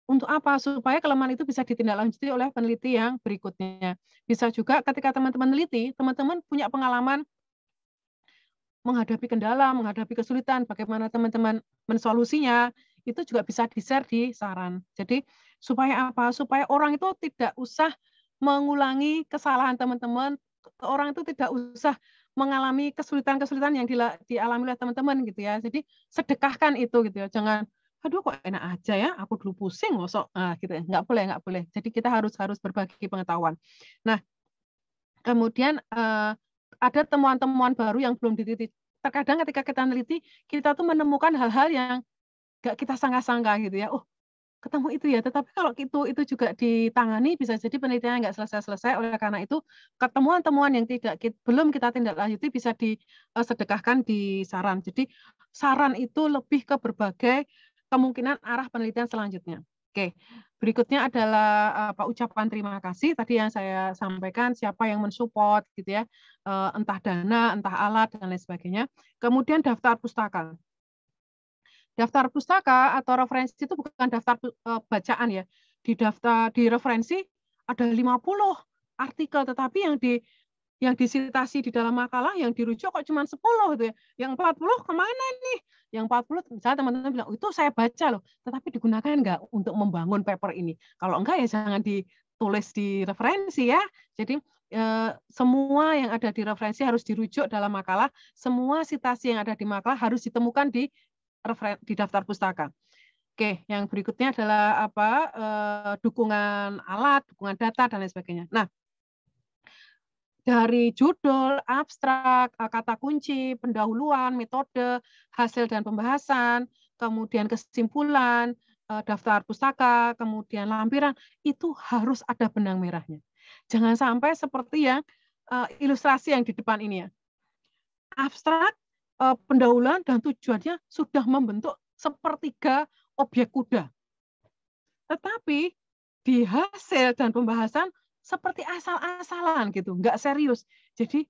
untuk apa? Supaya kelemahan itu bisa ditindaklanjuti oleh peneliti yang berikutnya. Bisa juga ketika teman-teman meneliti, teman-teman punya pengalaman menghadapi kendala, menghadapi kesulitan, bagaimana teman-teman mensolusinya, itu juga bisa di-share di saran. Jadi supaya apa? Supaya orang itu tidak usah mengulangi kesalahan teman-teman, orang itu tidak usah mengalami kesulitan-kesulitan yang dialami oleh teman-teman gitu ya. Jadi sedekahkan itu gitu ya. Jangan, aduh kok enak aja ya, aku dulu pusing mosok. Nah, gitu ya. Nggak boleh. Jadi kita harus berbagi pengetahuan. Nah, kemudian ada temuan-temuan baru yang belum diteliti. Terkadang ketika kita meneliti, kita tuh menemukan hal-hal yang nggak kita sangka-sangka gitu ya. Oh, ketemu itu ya. Tetapi kalau itu juga ditangani, bisa jadi penelitiannya nggak selesai-selesai. Oleh karena itu, temuan-temuan yang belum kita tindak lanjuti bisa disedekahkan di saran. Jadi saran itu lebih ke berbagai kemungkinan arah penelitian selanjutnya. Oke, berikutnya adalah ucapan terima kasih. Tadi yang saya sampaikan, siapa yang mensupport gitu ya, entah dana, entah alat dan lain sebagainya. Kemudian daftar pustaka. Daftar pustaka atau referensi itu bukan daftar bacaan ya. Di referensi ada 50 artikel, tetapi yang disitasi di dalam makalah yang dirujuk kok cuma 10 gitu ya. Yang 40 kemana nih? Yang 40 misalnya teman-teman bilang, itu saya baca loh, tetapi digunakan enggak untuk membangun paper ini? Kalau enggak ya jangan tulis di referensi ya. Jadi semua yang ada di referensi harus dirujuk dalam makalah, semua sitasi yang ada di makalah harus ditemukan di daftar pustaka. Oke, yang berikutnya adalah dukungan alat, dukungan data dan lain sebagainya. Nah, dari judul, abstrak, kata kunci, pendahuluan, metode, hasil dan pembahasan, kemudian kesimpulan, daftar pustaka, kemudian lampiran, itu harus ada benang merahnya. Jangan sampai seperti yang ilustrasi yang di depan ini ya. Abstrak, pendahuluan dan tujuannya sudah membentuk sepertiga objek kuda. Tetapi di hasil dan pembahasan seperti asal-asalan gitu, nggak serius. Jadi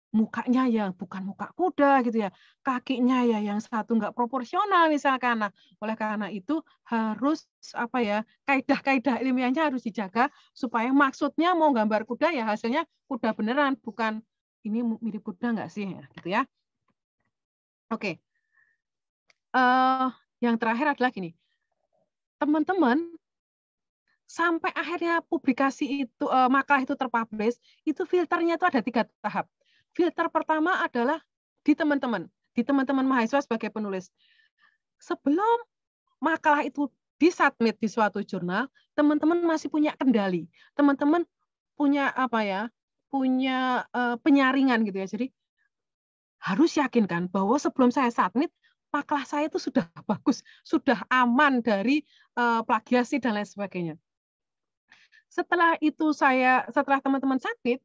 mukanya ya bukan muka kuda gitu ya, kakinya ya yang satu nggak proporsional misalkan. Nah, oleh karena itu harus kaidah-kaidah ilmiahnya harus dijaga supaya maksudnya mau gambar kuda ya hasilnya kuda beneran, bukan ini mirip kuda nggak sih ya, gitu ya. Oke. Yang terakhir adalah gini, teman-teman sampai akhirnya publikasi itu makalah itu terpublish, itu filternya itu ada 3 tahap. Filter pertama adalah di teman-teman mahasiswa sebagai penulis. Sebelum makalah itu disubmit di suatu jurnal, teman-teman masih punya kendali. Teman-teman punya punya penyaringan gitu ya. Jadi harus yakinkan bahwa sebelum saya submit, makalah saya itu sudah bagus, sudah aman dari plagiasi dan lain sebagainya. Setelah teman-teman submit,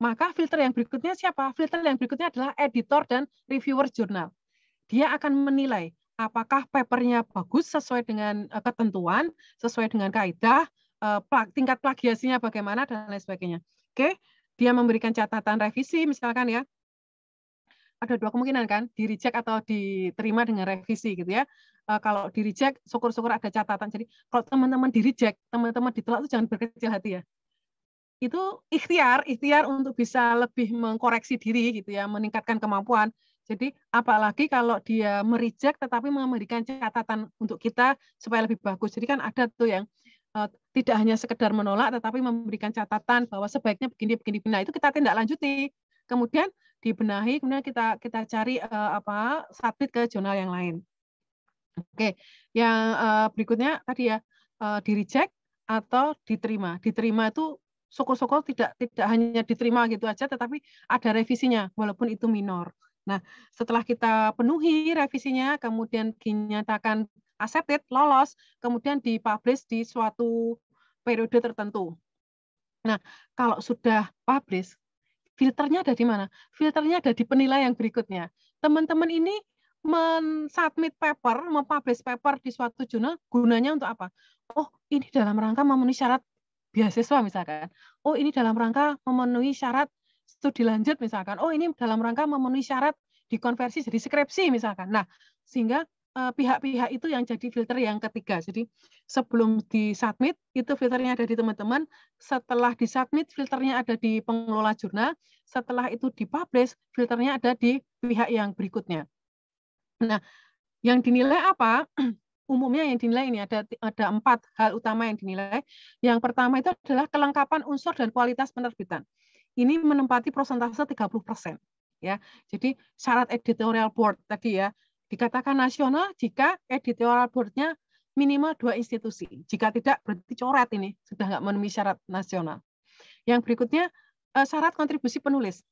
maka filter yang berikutnya siapa? Filter yang berikutnya adalah editor dan reviewer jurnal. Dia akan menilai apakah papernya bagus sesuai dengan ketentuan, sesuai dengan kaidah, tingkat plagiasinya bagaimana, dan lain sebagainya. Oke, dia memberikan catatan revisi misalkan ya. Ada 2 kemungkinan kan, di-reject atau diterima dengan revisi gitu ya. Kalau di-reject, syukur-syukur ada catatan. Jadi kalau teman-teman di-reject, teman-teman ditolak itu jangan berkecil hati ya. Itu ikhtiar untuk bisa lebih mengkoreksi diri gitu ya, meningkatkan kemampuan. Jadi apalagi kalau dia mereject tetapi memberikan catatan untuk kita supaya lebih bagus. Jadi kan ada tuh yang tidak hanya sekedar menolak tetapi memberikan catatan bahwa sebaiknya begini. Nah, itu kita tindak lanjuti. Kemudian dibenahi, kemudian kita cari submit ke jurnal yang lain. Oke, yang berikutnya tadi ya di-reject atau diterima. Diterima itu syukur-syukur tidak hanya diterima gitu aja, tetapi ada revisinya walaupun itu minor. Nah, setelah kita penuhi revisinya, kemudian dinyatakan accepted, lolos, kemudian dipublish di suatu periode tertentu. Nah, kalau sudah publish, filternya ada di mana? Filternya ada di penilaian berikutnya. Teman-teman ini men-submit paper, mempublish paper di suatu jurnal, gunanya untuk apa? Oh, ini dalam rangka memenuhi syarat beasiswa misalkan. Oh, ini dalam rangka memenuhi syarat studi lanjut misalkan. Oh, ini dalam rangka memenuhi syarat dikonversi jadi skripsi misalkan. Nah, sehingga pihak-pihak itu yang jadi filter yang ketiga. Jadi sebelum disubmit itu filternya ada di teman-teman, setelah disubmit filternya ada di pengelola jurnal, setelah itu dipublish filternya ada di pihak yang berikutnya. Nah, yang dinilai apa? Umumnya yang dinilai ini ada 4 hal utama yang dinilai. Yang pertama itu adalah kelengkapan unsur dan kualitas penerbitan. Ini menempati persentase 30%. Ya, jadi syarat editorial board tadi ya, dikatakan nasional jika editorial board-nya minimal 2 institusi. Jika tidak, berarti coret ini, sudah nggak memenuhi syarat nasional. Yang berikutnya, syarat kontribusi penulis.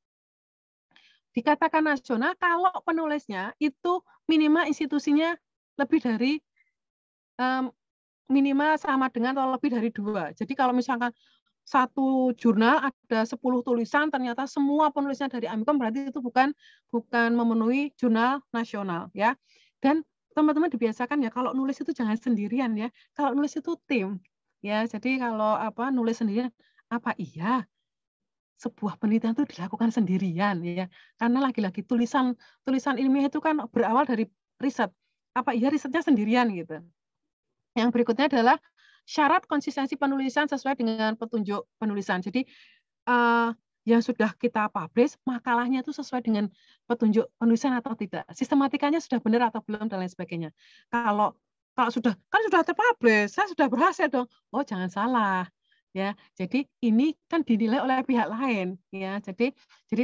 Dikatakan nasional kalau penulisnya itu minimal institusinya lebih dari minimal sama dengan atau lebih dari 2. Jadi kalau misalkan satu jurnal ada 10 tulisan, ternyata semua penulisnya dari Amikom, berarti itu bukan memenuhi jurnal nasional ya. Dan teman-teman dibiasakan ya kalau nulis itu jangan sendirian ya. Kalau nulis itu tim ya. Jadi kalau nulis sendirian, apa iya sebuah penelitian itu dilakukan sendirian ya. Karena lagi-lagi tulisan ilmiah itu kan berawal dari riset. Apa iya risetnya sendirian gitu. Yang berikutnya adalah syarat konsistensi penulisan sesuai dengan petunjuk penulisan. Jadi yang sudah kita publish, makalahnya itu sesuai dengan petunjuk penulisan atau tidak. Sistematikanya sudah benar atau belum, dan lain sebagainya. Kalau sudah terpublish, saya sudah berhasil dong. Oh, jangan salah. ya. Jadi ini kan dinilai oleh pihak lain, ya. Jadi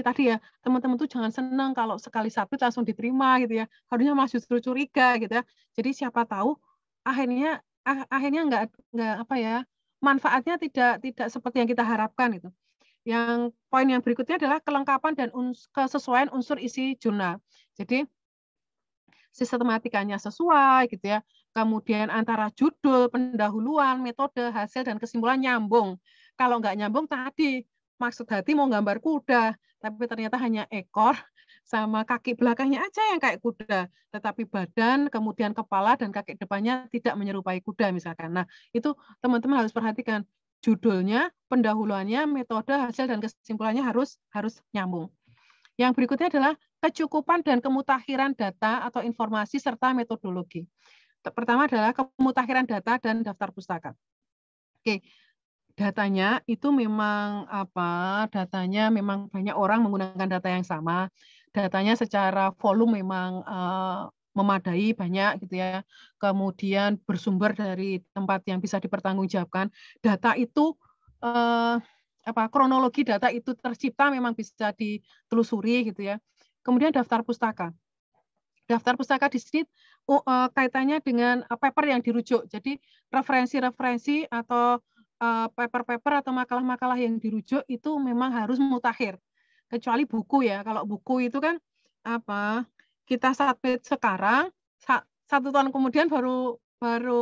tadi ya, teman-teman tuh jangan senang kalau sekali submit langsung diterima gitu ya. Harusnya malah justru curiga gitu ya. Jadi siapa tahu akhirnya akhirnya nggak apa ya, manfaatnya tidak seperti yang kita harapkan gitu. Yang poin yang berikutnya adalah kelengkapan dan kesesuaian unsur isi jurnal. Jadi sistematikanya sesuai gitu ya. Kemudian antara judul, pendahuluan, metode, hasil, dan kesimpulan nyambung. Kalau nggak nyambung tadi, maksud hati mau gambar kuda, tapi ternyata hanya ekor sama kaki belakangnya aja yang kayak kuda. Tetapi badan, kemudian kepala, dan kaki depannya tidak menyerupai kuda misalkan. Nah, itu teman-teman harus perhatikan. Judulnya, pendahuluannya, metode, hasil, dan kesimpulannya harus nyambung. Yang berikutnya adalah kecukupan dan kemutakhiran data atau informasi serta metodologi. Pertama adalah kemutakhiran data dan daftar pustaka. Oke, datanya itu memang datanya memang banyak orang menggunakan data yang sama. Datanya secara volume memang memadai banyak gitu ya. Kemudian bersumber dari tempat yang bisa dipertanggungjawabkan. Data itu kronologi data itu tercipta memang bisa ditelusuri gitu ya. Kemudian daftar pustaka. Daftar pustaka di sini kaitannya dengan paper yang dirujuk. Jadi referensi-referensi atau paper-paper atau makalah-makalah yang dirujuk itu memang harus mutakhir. Kecuali buku ya. Kalau buku itu kan kita submit sekarang, 1 tahun kemudian baru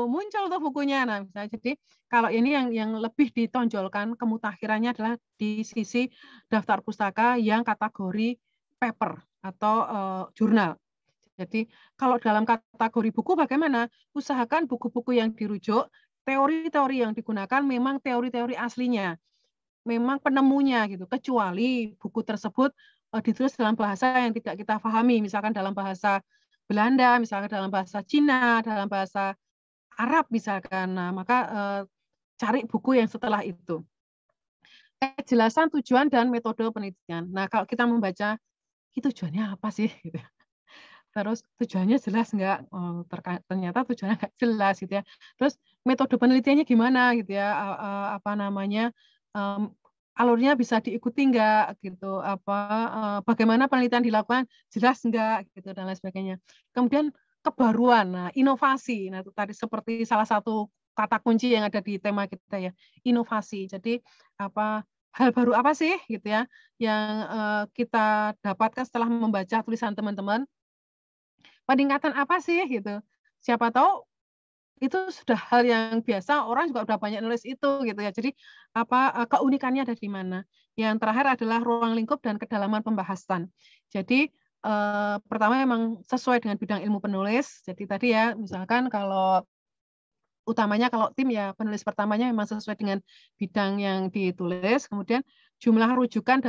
muncul tuh bukunya. Nah, misalnya, jadi kalau ini yang lebih ditonjolkan kemutakhirannya adalah di sisi daftar pustaka yang kategori paper atau jurnal. Jadi kalau dalam kategori buku bagaimana? Usahakan buku-buku yang dirujuk, teori-teori yang digunakan memang teori-teori aslinya, memang penemunya gitu. Kecuali buku tersebut ditulis dalam bahasa yang tidak kita pahami, misalkan dalam bahasa Belanda, misalkan dalam bahasa Cina, dalam bahasa Arab misalkan. Nah, maka cari buku yang setelah itu. Kejelasan tujuan dan metode penelitian. Nah, kalau kita membaca, itu tujuannya apa sih? Gitu. Terus tujuannya jelas nggak? Ternyata tujuannya nggak jelas gitu ya. Terus metode penelitiannya gimana gitu ya? Alurnya bisa diikuti nggak gitu? Bagaimana penelitian dilakukan? Jelas nggak gitu dan lain sebagainya. Kemudian kebaruan, nah inovasi. Nah itu tadi seperti salah satu kata kunci yang ada di tema kita ya, inovasi. Jadi hal baru apa sih gitu ya yang kita dapatkan setelah membaca tulisan teman-teman? Peningkatan apa sih gitu. Siapa tahu itu sudah hal yang biasa, orang juga udah banyak nulis itu gitu ya. Jadi keunikannya ada di mana? Yang terakhir adalah ruang lingkup dan kedalaman pembahasan. Jadi pertama memang sesuai dengan bidang ilmu penulis. Jadi tadi ya misalkan kalau utamanya kalau tim ya penulis pertamanya memang sesuai dengan bidang yang ditulis, kemudian jumlah rujukan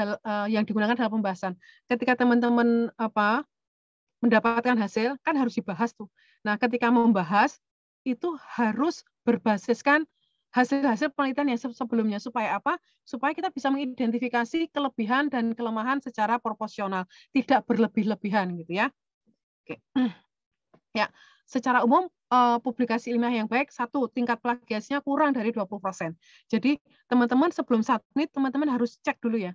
yang digunakan dalam pembahasan. Ketika teman-teman mendapatkan hasil kan harus dibahas tuh. Nah, ketika membahas itu harus berbasiskan hasil-hasil penelitian yang sebelumnya supaya apa? Supaya kita bisa mengidentifikasi kelebihan dan kelemahan secara proporsional, tidak berlebih-lebihan gitu ya. Oke. Ya, secara umum publikasi ilmiah yang baik tingkat plagiasinya kurang dari 20%. Jadi, teman-teman sebelum submit teman-teman harus cek dulu ya.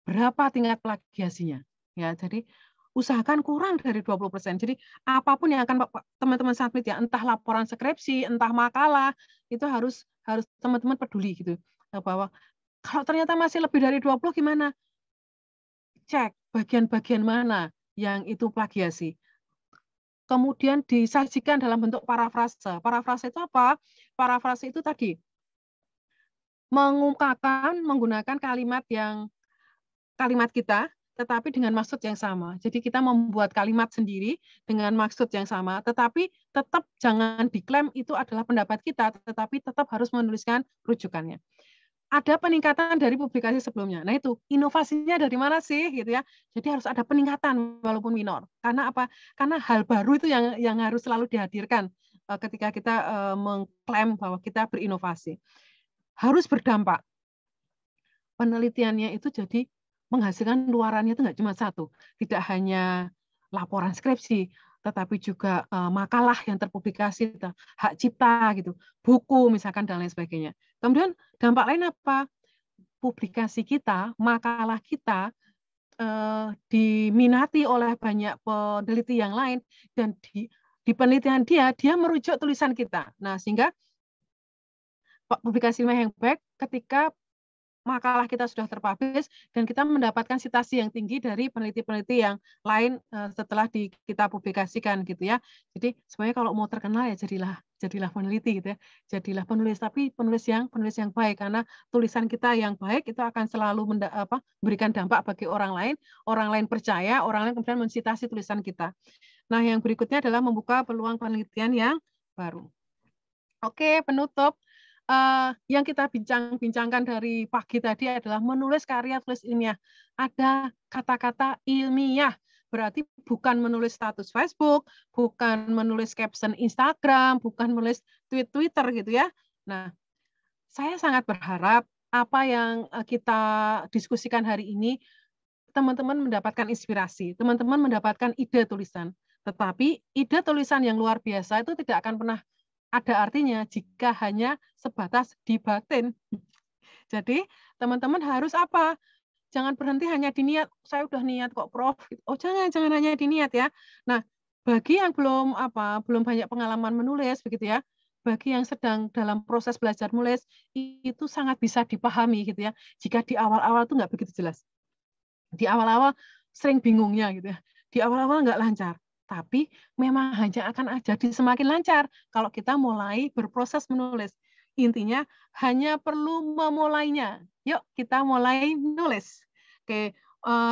Berapa tingkat plagiasinya? Ya, jadi usahakan kurang dari 20%. Jadi apapun yang akan teman-teman submit ya, entah laporan skripsi, entah makalah, itu harus teman-teman peduli gitu. Bahwa kalau ternyata masih lebih dari 20 gimana? Cek bagian-bagian mana yang itu plagiasi. Kemudian disajikan dalam bentuk parafrase. Parafrase itu apa? Parafrase itu tadi menggunakan kalimat kita, tetapi dengan maksud yang sama. Jadi kita membuat kalimat sendiri dengan maksud yang sama, tetapi tetap jangan diklaim itu adalah pendapat kita, tetapi tetap harus menuliskan rujukannya. Ada peningkatan dari publikasi sebelumnya. Nah itu, inovasinya dari mana sih? Gitu ya. Jadi harus ada peningkatan walaupun minor. Karena apa? Karena hal baru itu yang harus selalu dihadirkan ketika kita mengklaim bahwa kita berinovasi. Harus berdampak. Penelitiannya itu jadi menghasilkan luarannya itu nggak cuma satu, tidak hanya laporan skripsi, tetapi juga makalah yang terpublikasi, hak cipta gitu, buku misalkan dan lain sebagainya. Kemudian dampak lain apa? Publikasi kita, makalah kita diminati oleh banyak peneliti yang lain, dan di penelitian dia merujuk tulisan kita. Nah, sehingga publikasi yang baik ketika makalah kita sudah terpublish dan kita mendapatkan citasi yang tinggi dari peneliti-peneliti yang lain setelah kita publikasikan gitu ya. Jadi sebenarnya kalau mau terkenal ya jadilah peneliti gitu ya. Jadilah penulis, tapi penulis yang baik, karena tulisan kita yang baik itu akan selalu memberikan dampak bagi orang lain percaya, orang lain kemudian mensitasi tulisan kita. Nah, yang berikutnya adalah membuka peluang penelitian yang baru. Oke, penutup. Yang kita bincangkan dari pagi tadi adalah menulis karya tulis ilmiah. Ada kata-kata ilmiah, berarti bukan menulis status Facebook, bukan menulis caption Instagram, bukan menulis tweet Twitter gitu ya. Nah, saya sangat berharap apa yang kita diskusikan hari ini, teman-teman mendapatkan inspirasi, teman-teman mendapatkan ide tulisan. Tetapi ide tulisan yang luar biasa itu tidak akan pernah ada artinya jika hanya sebatas di batin. Jadi teman-teman harus apa? Jangan berhenti hanya di niat. Saya udah niat kok, Prof. Oh, jangan hanya di niat ya. Nah, bagi yang belum banyak pengalaman menulis begitu ya, bagi yang sedang dalam proses belajar menulis, itu sangat bisa dipahami gitu ya. Jika di awal-awal tuh nggak begitu jelas. Di awal-awal sering bingungnya gitu ya. Di awal-awal nggak lancar. Tapi memang hanya akan jadi semakin lancar kalau kita mulai berproses menulis. Intinya hanya perlu memulainya. Yuk kita mulai menulis. Oke,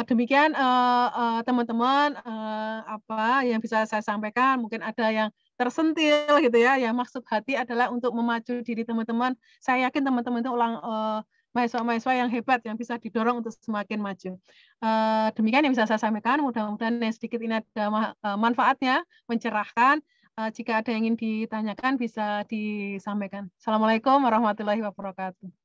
demikian teman-teman apa yang bisa saya sampaikan. Mungkin ada yang tersentil gitu ya. Yang maksud hati adalah untuk memacu diri teman-teman. Saya yakin teman-teman itu mahasiswa-mahasiswa yang hebat yang bisa didorong untuk semakin maju. Demikian yang bisa saya sampaikan. Mudah-mudahan yang sedikit ini ada manfaatnya, mencerahkan. Jika ada yang ingin ditanyakan bisa disampaikan. Assalamualaikum warahmatullahi wabarakatuh.